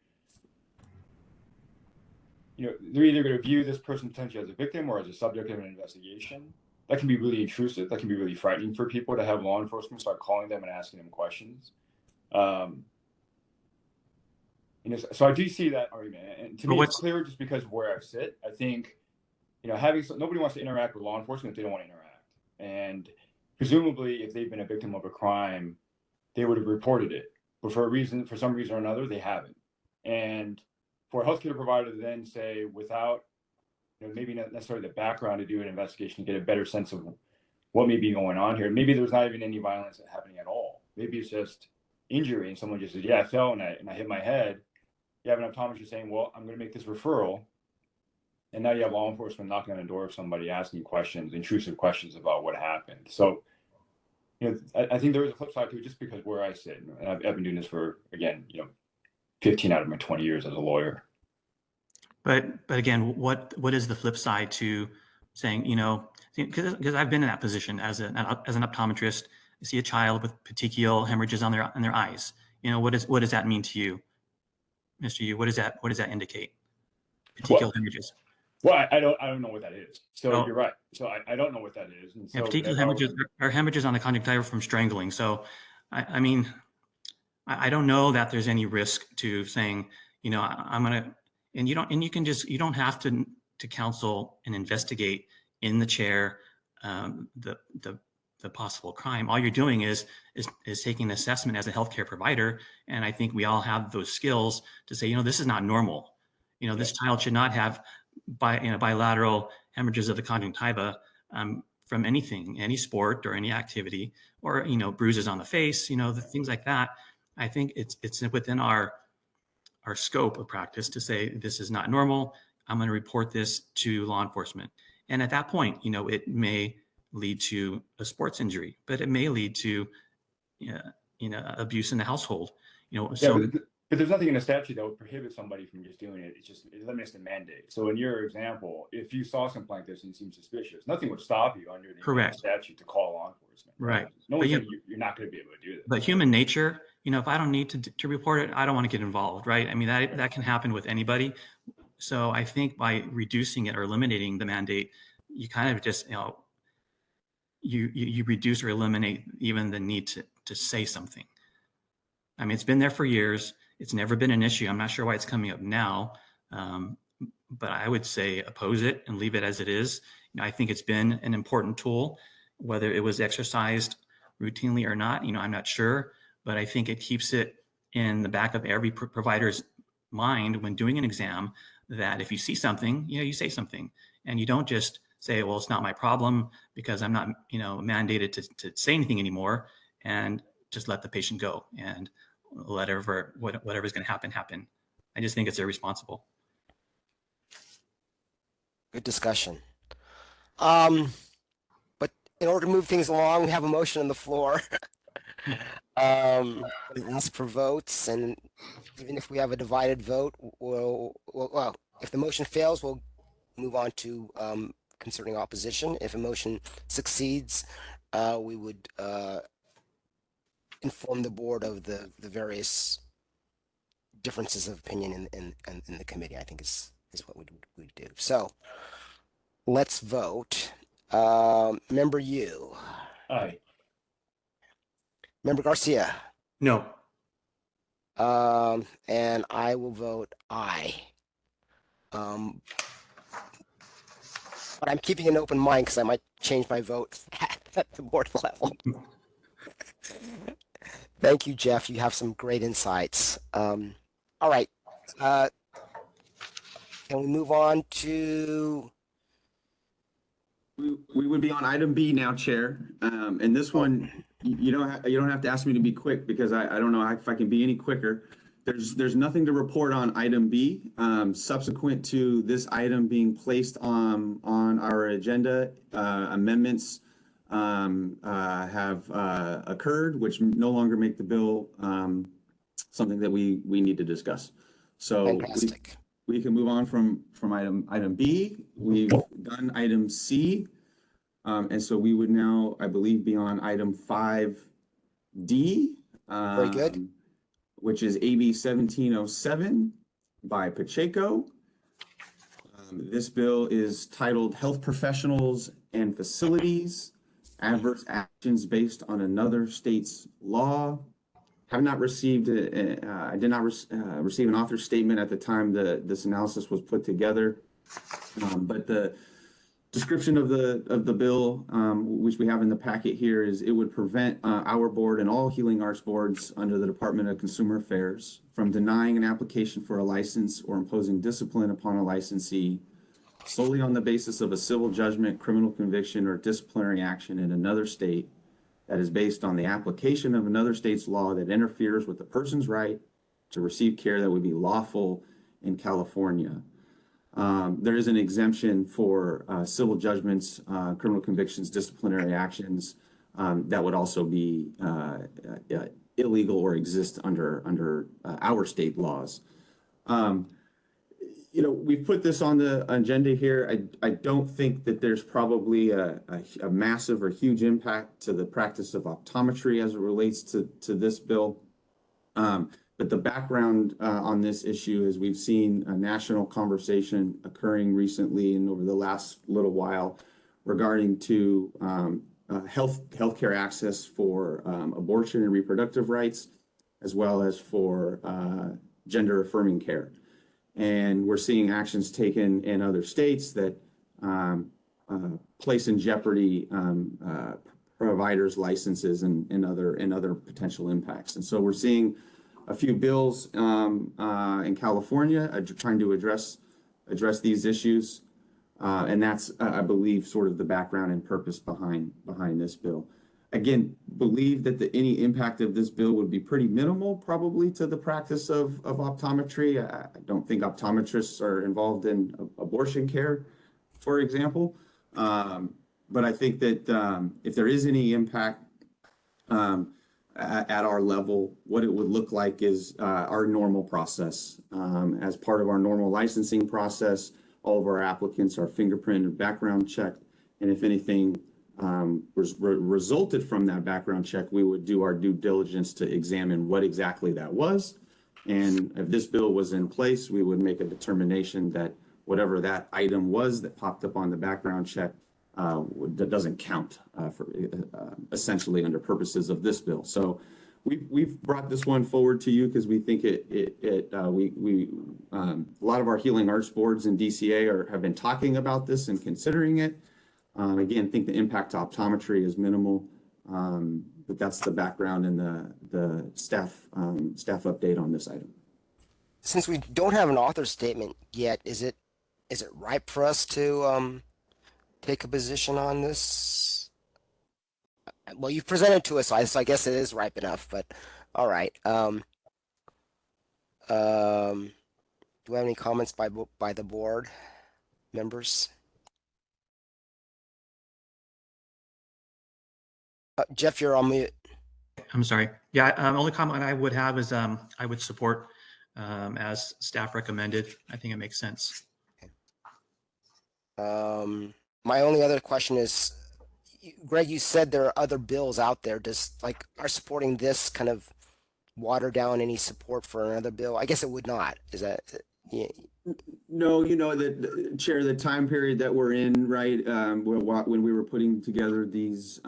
they're either going to view this person potentially as a victim or as a subject of an investigation. That can be really intrusive. That can be really frightening for people to have law enforcement start calling them and asking them questions. So I do see that argument, and to me, it's clear just because of where I sit. I think, nobody wants to interact with law enforcement if they don't want to interact, and presumably, if they've been a victim of a crime, they would have reported it. But for some reason or another, they haven't. And for a healthcare provider to then say, without maybe not necessarily the background to do an investigation, to get a better sense of what may be going on here. Maybe there's not even any violence happening at all. Maybe it's just injury, and someone just says, "Yeah, I fell and I hit my head." You have an optometrist saying, "Well, I'm going to make this referral," and now you have law enforcement knocking on the door of somebody asking questions, intrusive questions about what happened. So, I think there is a flip side to it, just because where I sit, and I've been doing this for 15 out of my 20 years as a lawyer. But again, what is the flip side to saying, because I've been in that position as an optometrist. I see a child with petechial hemorrhages on their eyes. What does that mean to you, Mr. Yu? What does that indicate? Petechial hemorrhages. Well, I don't know what that is. So Oh. you're right. So I don't know what that is. And Yeah, so particular if I were hemorrhages to- are hemorrhages on the conjunctiva from strangling. So, I mean, I don't know that there's any risk to saying, you know, I'm gonna, and you don't, and you can just, you don't have to counsel and investigate in the chair the possible crime. All you're doing is taking an assessment as a healthcare provider, and I think we all have those skills to say, you know, this is not normal. You know, this child should not have bilateral hemorrhages of the conjunctiva from anything, any sport or any activity, or, you know, bruises on the face, you know, the things like that. I think it's within our scope of practice to say this is not normal. I'm going to report this to law enforcement. And at that point, you know, it may lead to a sports injury, but it may lead to, you know, abuse in the household. You know, so Yeah, but there's nothing in the statute that would prohibit somebody from just doing it. It limits the mandate. So in your example, if you saw something like this and it seemed suspicious, nothing would stop you under the correct statute to call law enforcement. right. No But one's saying you're not going to be able to do this. But human nature, you know, if I don't need to report it, I don't want to get involved, right? I mean, that can happen with anybody. So I think by reducing it or eliminating the mandate, you kind of just, you know, you reduce or eliminate even the need to say something. I mean, it's been there for years. It's never been an issue. I'm not sure why it's coming up now, but I would say oppose it and leave it as it is. You know, I think it's been an important tool, whether it was exercised routinely or not. You know, I'm not sure, but I think it keeps it in the back of every provider's mind when doing an exam that if you see something, you know, you say something, and you don't just say, well, it's not my problem because I'm not, you know, mandated to say anything anymore, and just let the patient go and whatever's going to happen. I just think it's irresponsible. Good discussion. But in order to move things along, we have a motion on the floor. At least for votes, and even if we have a divided vote, well, if the motion fails, we'll move on to considering opposition. If a motion succeeds, we would inform the board of the various differences of opinion in the committee. I think is what we'd do. So let's vote. Member Yu. Aye. Member Garcia. No. And I will vote aye. But I'm keeping an open mind because I might change my vote at the board level. Thank you, Jeff. You have some great insights. All right. Can we move on to? We would be on item B now, Chair. And this one, you don't have to ask me to be quick because I don't know if I can be any quicker. There's nothing to report on item B. Subsequent to this item being placed on our agenda, amendments have occurred, which no longer make the bill something that we need to discuss. So Fantastic. we can move on from item B. We've done item C. And so we would now, I believe, be on item 5D. Very good. Which is AB 1707 by Pacheco. This bill is titled Health Professionals and Facilities, Adverse Actions Based on Another State's Law. Have not received, I did not receive an author statement at the time this analysis was put together. But the description of the bill, which we have in the packet here, is it would prevent our board and all healing arts boards under the Department of Consumer Affairs from denying an application for a license or imposing discipline upon a licensee solely on the basis of a civil judgment, criminal conviction, or disciplinary action in another state that is based on the application of another state's law that interferes with the person's right to receive care that would be lawful in California. There is an exemption for civil judgments, criminal convictions, disciplinary actions that would also be illegal or exist under our state laws. You know, we've put this on the agenda here. I don't think that there's probably a massive or huge impact to the practice of optometry as it relates to this bill. But But the background on this issue is we've seen a national conversation occurring recently and over the last little while regarding to healthcare access for abortion and reproductive rights, as well as for gender affirming care. And we're seeing actions taken in other states that place in jeopardy providers' licenses and other potential impacts. And so we're seeing a few bills in California trying to address these issues. And that's, I believe, sort of the background and purpose behind this bill. Again, believe that any impact of this bill would be pretty minimal, probably, to the practice of optometry. I don't think optometrists are involved in abortion care, for example. But I think that if there is any impact at our level, what it would look like is our normal process. As part of our normal licensing process, all of our applicants are fingerprinted and background checked. And if anything resulted from that background check, we would do our due diligence to examine what exactly that was. And if this bill was in place, we would make a determination that whatever that item was that popped up on the background check that doesn't count for essentially under purposes of this bill. So we've brought this one forward to you because we think a lot of our healing arts boards in DCA have been talking about this and considering it. Again, think the impact to optometry is minimal, but that's the background and the staff update on this item. Since we don't have an author statement yet, is it ripe for us to take a position on this? Well, you've presented to us, so I guess it is ripe enough. But all right. Do we have any comments by the board members? Jeff, you're on mute. I'm sorry. Yeah, only comment I would have is I would support as staff recommended. I think it makes sense. My only other question is, Greg, you said there are other bills out there. Are supporting this kind of water down any support for another bill? I guess it would not. Is that? Yeah. No, the chair, the time period that we're in, right? When we were putting together this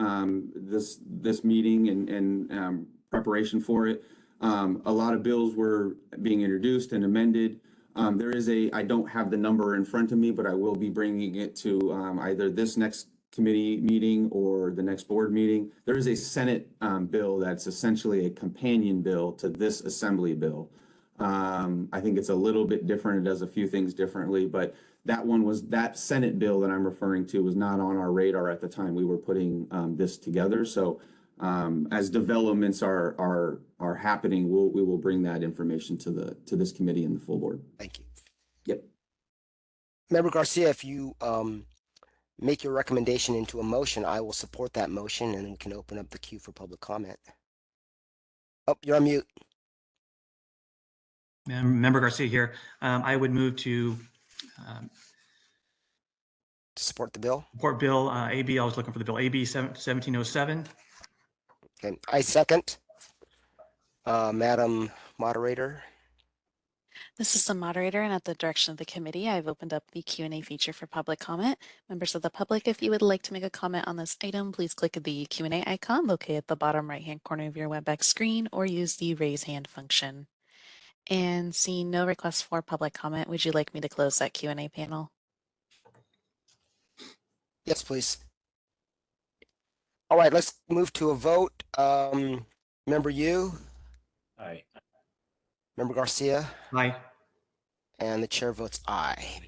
meeting and preparation for it, a lot of bills were being introduced and amended. There is I don't have the number in front of me, but I will be bringing it to either this next committee meeting or the next board meeting. There is a Senate bill that's essentially a companion bill to this assembly bill. I think it's a little bit different. It does a few things differently, but that Senate bill that I'm referring to was not on our radar at the time we were putting this together. So as developments are happening, we will bring that information to this committee and the full board. Thank you. Yep. Member Garcia, if you make your recommendation into a motion, I will support that motion, and we can open up the queue for public comment. Oh, you're on mute. Member Garcia here. I would move to support the bill. Support bill AB. I was looking for the bill AB 1707. Okay, I second. Madam Moderator. This is the moderator, and at the direction of the committee, I've opened up the Q&A feature for public comment. Members of the public, if you would like to make a comment on this item, please click the Q&A icon located at the bottom right-hand corner of your WebEx screen, or use the raise hand function. And seeing no requests for public comment, would you like me to close that Q&A panel? Yes, please. All right, let's move to a vote. Member Yu? Aye. Member Garcia? Aye. And the chair votes aye.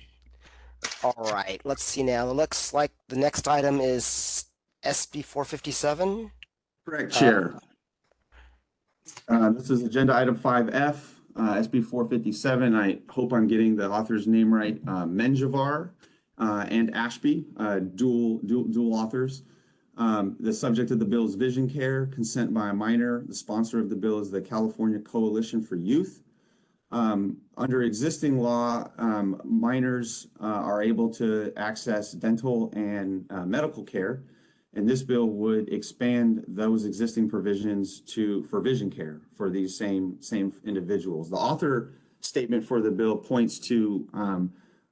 All right, let's see now. It looks like the next item is SB 457. Correct, Chair. This is agenda item 5F, SB 457. I hope I'm getting the author's name right. Menjivar and Ashby, dual authors. The subject of the bill is vision care, consent by a minor. The sponsor of the bill is the California Coalition for Youth. Under existing law, minors are able to access dental and medical care. And this bill would expand those existing provisions for vision care for these same individuals. The author statement for the bill points to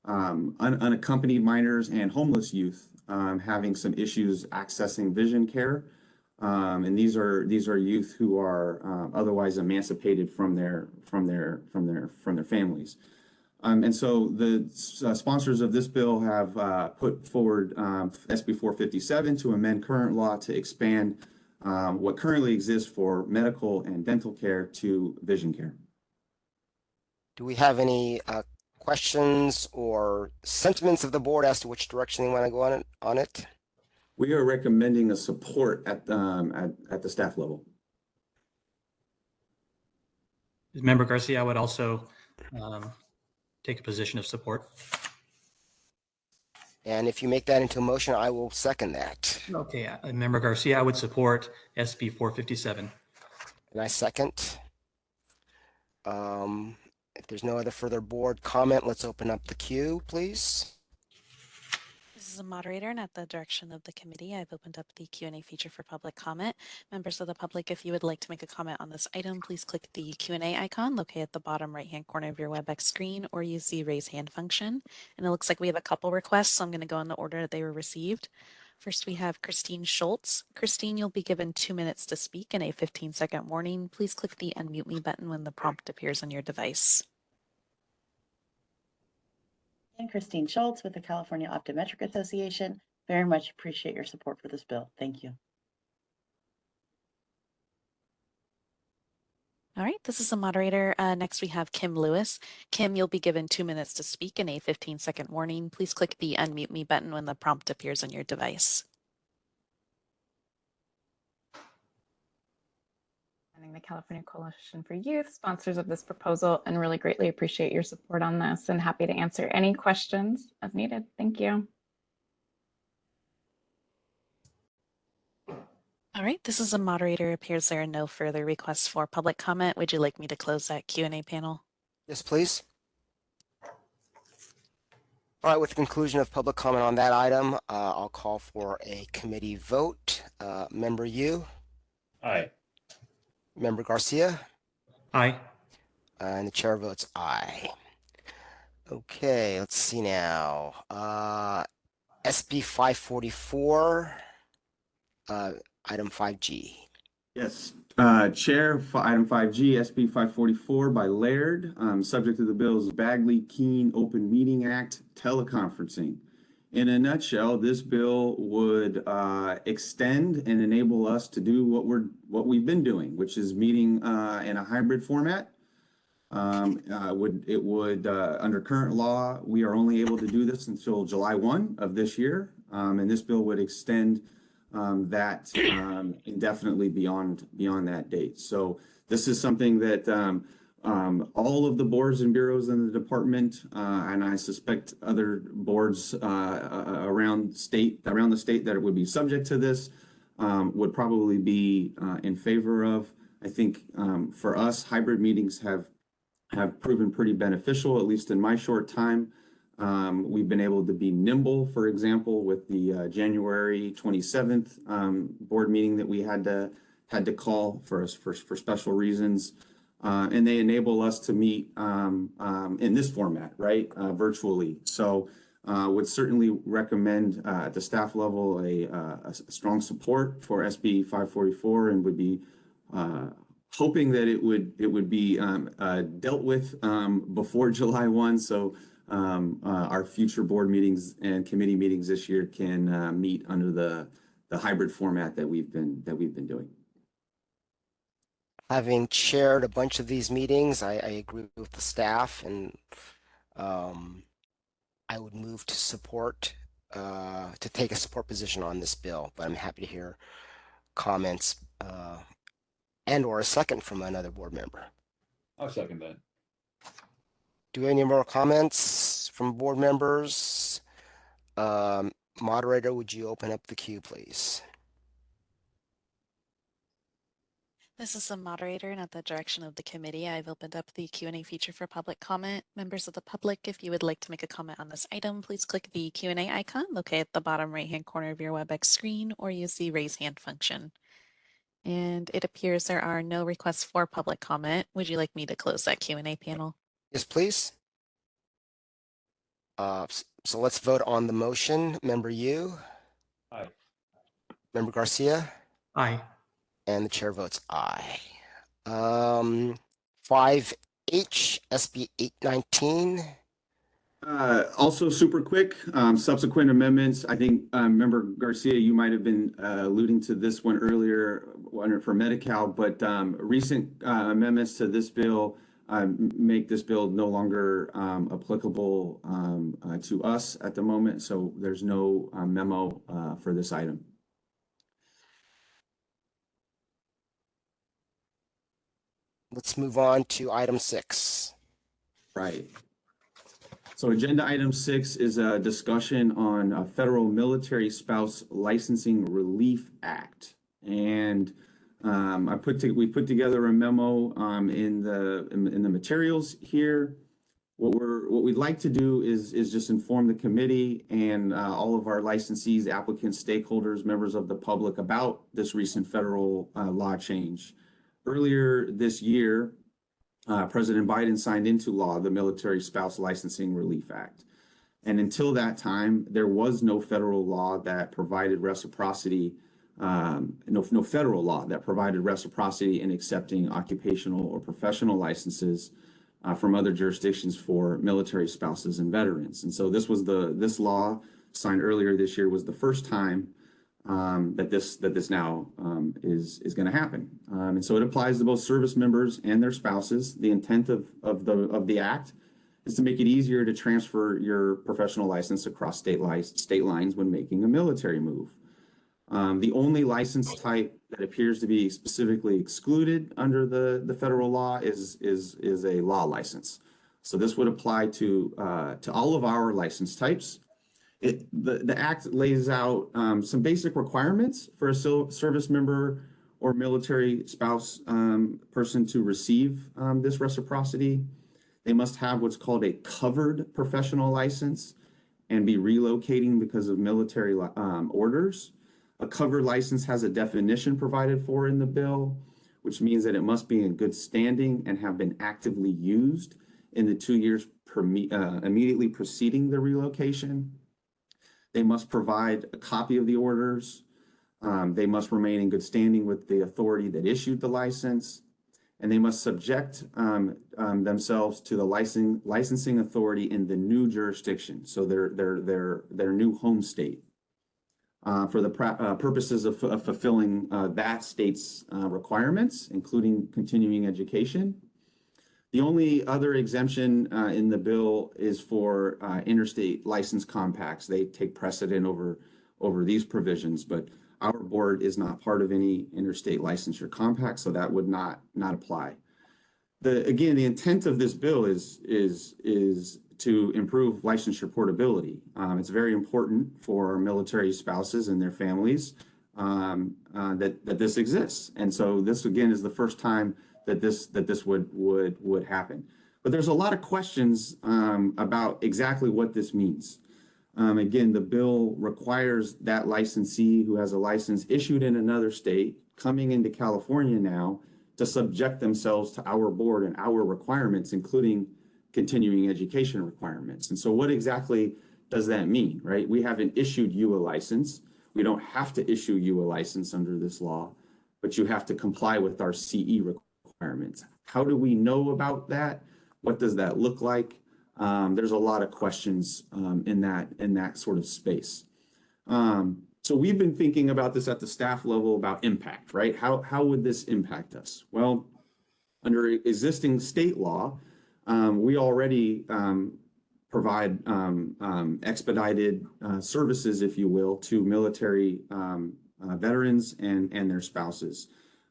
unaccompanied minors and homeless youth having some issues accessing vision care. And these are youth who are otherwise emancipated from their families. And so the sponsors of this bill have put forward SB 457 to amend current law to expand what currently exists for medical and dental care to vision care. Do we have any questions or sentiments of the board as to which direction they want to go on it? We are recommending a support at the staff level. Member Garcia, I would also take a position of support. And if you make that into a motion, I will second that. Okay, Member Garcia, I would support SB 457. And I second. If there's no other further board comment, let's open up the queue, please. This is a moderator, and at the direction of the committee, I've opened up the Q&A feature for public comment. Members of the public, if you would like to make a comment on this item, please click the Q&A icon located at the bottom right-hand corner of your WebEx screen, or use the raise hand function. And it looks like we have a couple requests, so I'm going to go in the order that they were received. First, we have Christine Schultz. Christine, you'll be given 2 minutes to speak and a 15-second warning. Please click the unmute me button when the prompt appears on your device. And Christine Schultz with the California Optometric Association. Very much appreciate your support for this bill. Thank you. All right, this is a moderator. Next, we have Kim Lewis. Kim, you'll be given 2 minutes to speak and a 15-second warning. Please click the unmute me button when the prompt appears on your device. The California Coalition for Youth, sponsors of this proposal, and really greatly appreciate your support on this and happy to answer any questions as needed. Thank you. All right, this is a moderator. It appears there are no further requests for public comment. Would you like me to close that Q&A panel? Yes, please. All right, with the conclusion of public comment on that item, I'll call for a committee vote. Member Yu? Aye. Member Garcia? Aye. And the chair votes aye. Okay, let's see now. SB 544, item 5G. Yes, Chair, for item 5G, SB 544 by Laird, subject to the bill's Bagley-Keene Open Meeting Act teleconferencing. In a nutshell, this bill would extend and enable us to do what we've been doing, which is meeting in a hybrid format. Under current law, we are only able to do this until July 1 of this year, and this bill would extend that indefinitely beyond that date. So this is something that all of the boards and bureaus in the department, and I suspect other boards around the state that it would be subject to this, would probably be in favor of. I think for us, hybrid meetings have proven pretty beneficial, at least in my short time. We've been able to be nimble, for example, with the January 27th board meeting that we had to call for special reasons. And they enable us to meet in this format, right, virtually. So would certainly recommend at the staff level a strong support for SB 544, and would be hoping that it would be dealt with before July 1, so our future board meetings and committee meetings this year can meet under the hybrid format that we've been doing. Having chaired a bunch of these meetings, I agree with the staff, and I would move to support, to take a support position on this bill, but I'm happy to hear comments and or a second from another board member. I'll second that. Do we have any more comments from board members? Moderator, would you open up the queue, please? This is the moderator, and at the direction of the committee, I've opened up the Q&A feature for public comment. Members of the public, if you would like to make a comment on this item, please click the Q&A icon located at the bottom right-hand corner of your WebEx screen, or use the raise hand function. And it appears there are no requests for public comment. Would you like me to close that Q&A panel? Yes, please. So let's vote on the motion. Member Yu, Aye. Member Garcia, Aye. and the chair votes aye. 5H, SB 819. Also super quick, subsequent amendments. I think, Member Garcia, you might have been alluding to this one earlier for Medi-Cal, but recent amendments to this bill make this bill no longer applicable to us at the moment. So there's no memo for this item. Let's move on to item 6. Right. So agenda item 6 is a discussion on a Federal Military Spouse Licensing Relief Act. And we put together a memo in the materials here. What we'd like to do is just inform the committee and all of our licensees, applicants, stakeholders, members of the public about this recent federal law change. Earlier this year, President Biden signed into law the Military Spouse Licensing Relief Act. And until that time, there was no federal law that provided reciprocity, no federal law that provided reciprocity in accepting occupational or professional licenses from other jurisdictions for military spouses and veterans. And so this law signed earlier this year was the first time that this now is going to happen, and so it applies to both service members and their spouses. The intent of the act is to make it easier to transfer your professional license across state lines when making a military move. The only license type that appears to be specifically excluded under the federal law is a law license. So this would apply to all of our license types. The act lays out some basic requirements for a service member or military spouse person to receive this reciprocity. They must have what's called a covered professional license and be relocating because of military orders. A covered license has a definition provided for in the bill, which means that it must be in good standing and have been actively used in the 2 years immediately preceding the relocation. They must provide a copy of the orders. They must remain in good standing with the authority that issued the license, and they must subject themselves to the licensing authority in the new jurisdiction, so their new home state, for the purposes of fulfilling that state's requirements, including continuing education. The only other exemption in the bill is for interstate license compacts. They take precedent over these provisions, but our board is not part of any interstate licensure compact, so that would not apply. Again, the intent of this bill is to improve licensure portability. It's very important for our military spouses and their families that this exists, and so this again is the first time that this would happen. But there's a lot of questions about exactly what this means. Again, the bill requires that licensee who has a license issued in another state coming into California now to subject themselves to our board and our requirements, including continuing education requirements. And so what exactly does that mean, right? We haven't issued you a license. We don't have to issue you a license under this law, but you have to comply with our CE requirements. How do we know about that? What does that look like? There's a lot of questions in that sort of space. So we've been thinking about this at the staff level about impact, right? How would this impact us? Well, under existing state law, we already provide expedited services, if you will, to military veterans and their spouses.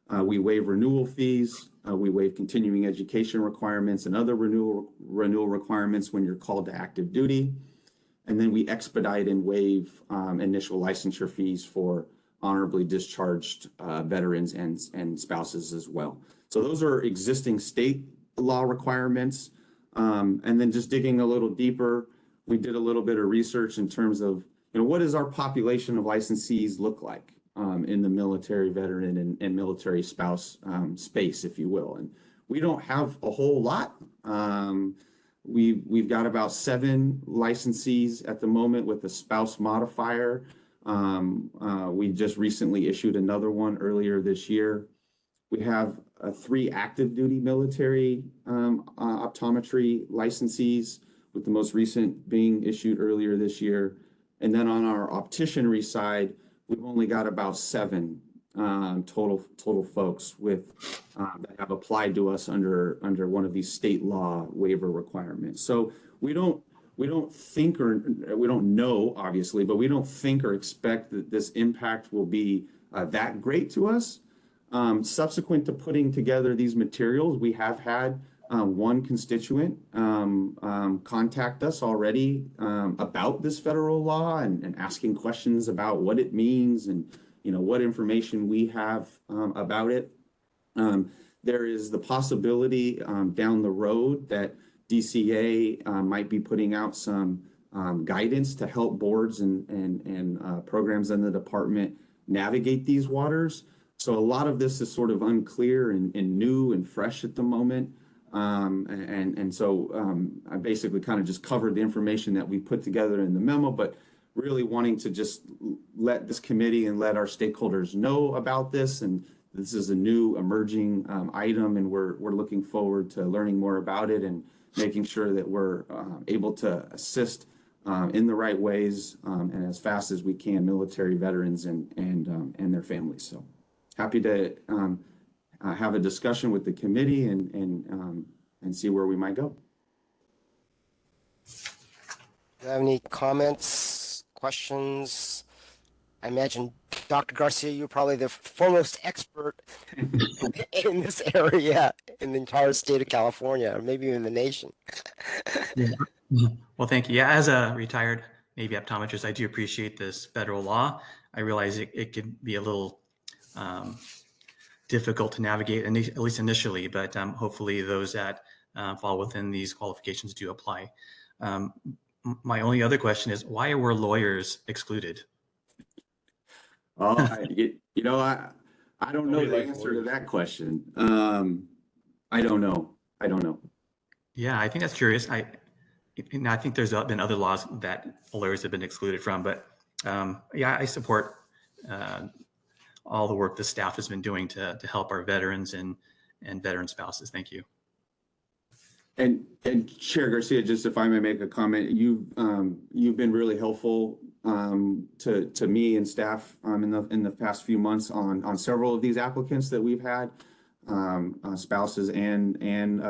We waive renewal fees. We waive continuing education requirements and other renewal requirements when you're called to active duty. And then we expedite and waive initial licensure fees for honorably discharged veterans and spouses as well. So those are existing state law requirements. And then just digging a little deeper, we did a little bit of research in terms of, what does our population of licensees look like in the military veteran and military spouse space, if you will. And we don't have a whole lot. We've got about 7 licensees at the moment with a spouse modifier. We just recently issued another one earlier this year. We have 3 active duty military optometry licensees, with the most recent being issued earlier this year. And then on our opticianry side, we've only got about 7 total folks with that have applied to us under one of these state law waiver requirements. So we don't think, or we don't know, obviously, but we don't think or expect that this impact will be that great to us. Subsequent to putting together these materials, we have had one constituent contact us already about this federal law and asking questions about what it means and what information we have about it. There is the possibility down the road that DCA might be putting out some guidance to help boards and programs in the department navigate these waters. So a lot of this is sort of unclear and new and fresh at the moment. So I basically kind of just covered the information that we put together in the memo, but really wanting to just let this committee and let our stakeholders know about this. And this is a new emerging item, and we're looking forward to learning more about it and making sure that we're able to assist in the right ways and as fast as we can military veterans and their families. So happy to have a discussion with the committee and see where we might go. Do you have any comments, questions? I imagine, Dr. Garcia, you're probably the foremost expert in this area in the entire state of California, or maybe even the nation. Well, thank you. Yeah, as a retired Navy optometrist, I do appreciate this federal law. I realize it could be a little difficult to navigate, at least initially, but hopefully those that fall within these qualifications do apply. My only other question is, why were lawyers excluded? Oh, I don't know the answer to that question. I don't know. Yeah, I think that's curious. I think there's been other laws that lawyers have been excluded from, but yeah, I support all the work the staff has been doing to help our veterans and veteran spouses. Thank you. And Chair Garcia, just if I may make a comment, you've been really helpful to me and staff in the past few months on several of these applicants that we've had, spouses and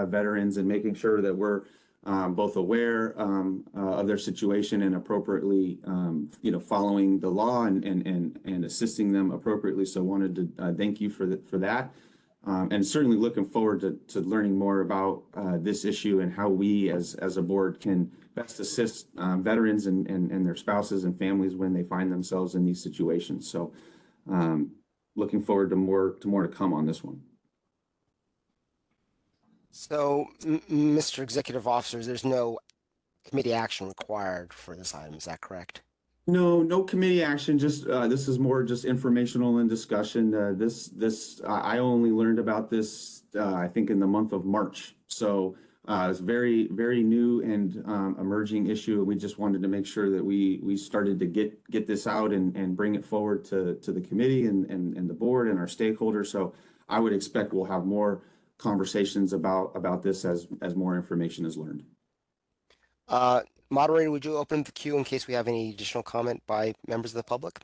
veterans, and making sure that we're both aware of their situation and appropriately following the law and assisting them appropriately. So wanted to thank you for that. And certainly looking forward to learning more about this issue and how we as a board can best assist veterans and their spouses and families when they find themselves in these situations. So looking forward to more to come on this one. So, Mr. Executive Officer, there's no committee action required for this item. Is that correct? No committee action. Just this is more just informational and discussion. This I only learned about this I think in the month of March. So it's very new and emerging issue. We just wanted to make sure that we started to get this out and bring it forward to the committee and the board and our stakeholders. So I would expect we'll have more conversations about this as more information is learned. Moderator, would you open the queue in case we have any additional comment by members of the public?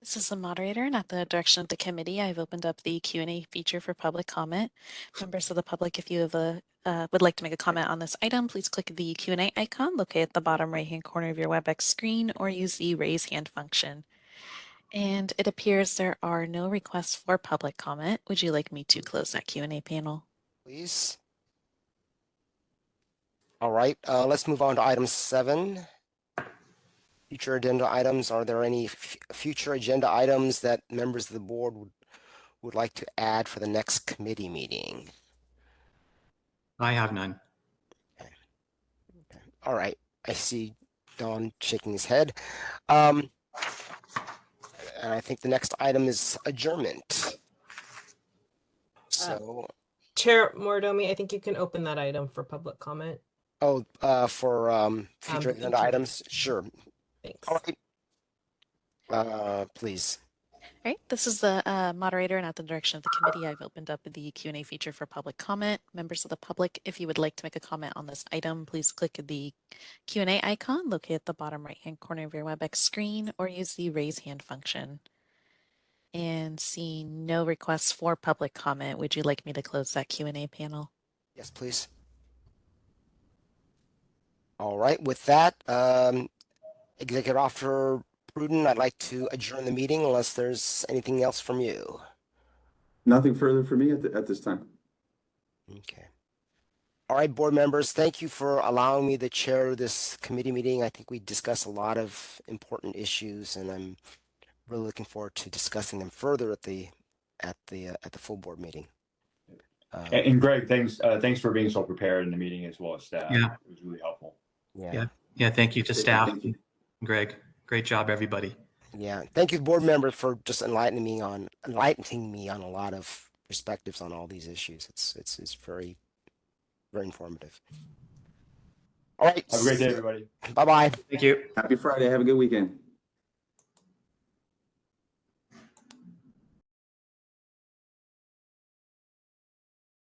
This is the moderator, and at the direction of the committee, I've opened up the Q&A feature for public comment. Members of the public, if you would like to make a comment on this item, please click the Q&A icon located at the bottom right-hand corner of your WebEx screen, or use the raise hand function. And it appears there are no requests for public comment. Would you like me to close that Q&A panel? Please. All right, let's move on to item 7. future agenda items? Are there any future agenda items that members of the board would like to add for the next committee meeting? I have none. All right. I see Don shaking his head. And I think the next item is adjournment. So, Chair Mordomi, I think you can open that item for public comment. for future agenda future. items, sure. Thanks. All right. Please. All right, this is the moderator, and at the direction of the committee, I've opened up the Q&A feature for public comment. Members of the public, if you would like to make a comment on this item, please click the Q&A icon located at the bottom right-hand corner of your WebEx screen, or use the raise hand function. And seeing no requests for public comment, would you like me to close that Q&A panel? Yes, please. All right. With that, Executive Officer Pruden, I'd like to adjourn the meeting unless there's anything else from you. Nothing further for me at this time. Okay. All right, board members, thank you for allowing me to chair this committee meeting. I think we discussed a lot of important issues, and I'm really looking forward to discussing them further at the full board meeting. And Greg, thanks for being so prepared in the meeting as well as staff. Yeah. It was really helpful. Yeah. Thank you to staff. Greg, great job, everybody. Yeah. Thank you, board members, for just enlightening me on a lot of perspectives on all these issues. It's very, very informative. All right. Have a great day, everybody. Bye-bye. Thank you. Happy Friday. Have a good weekend.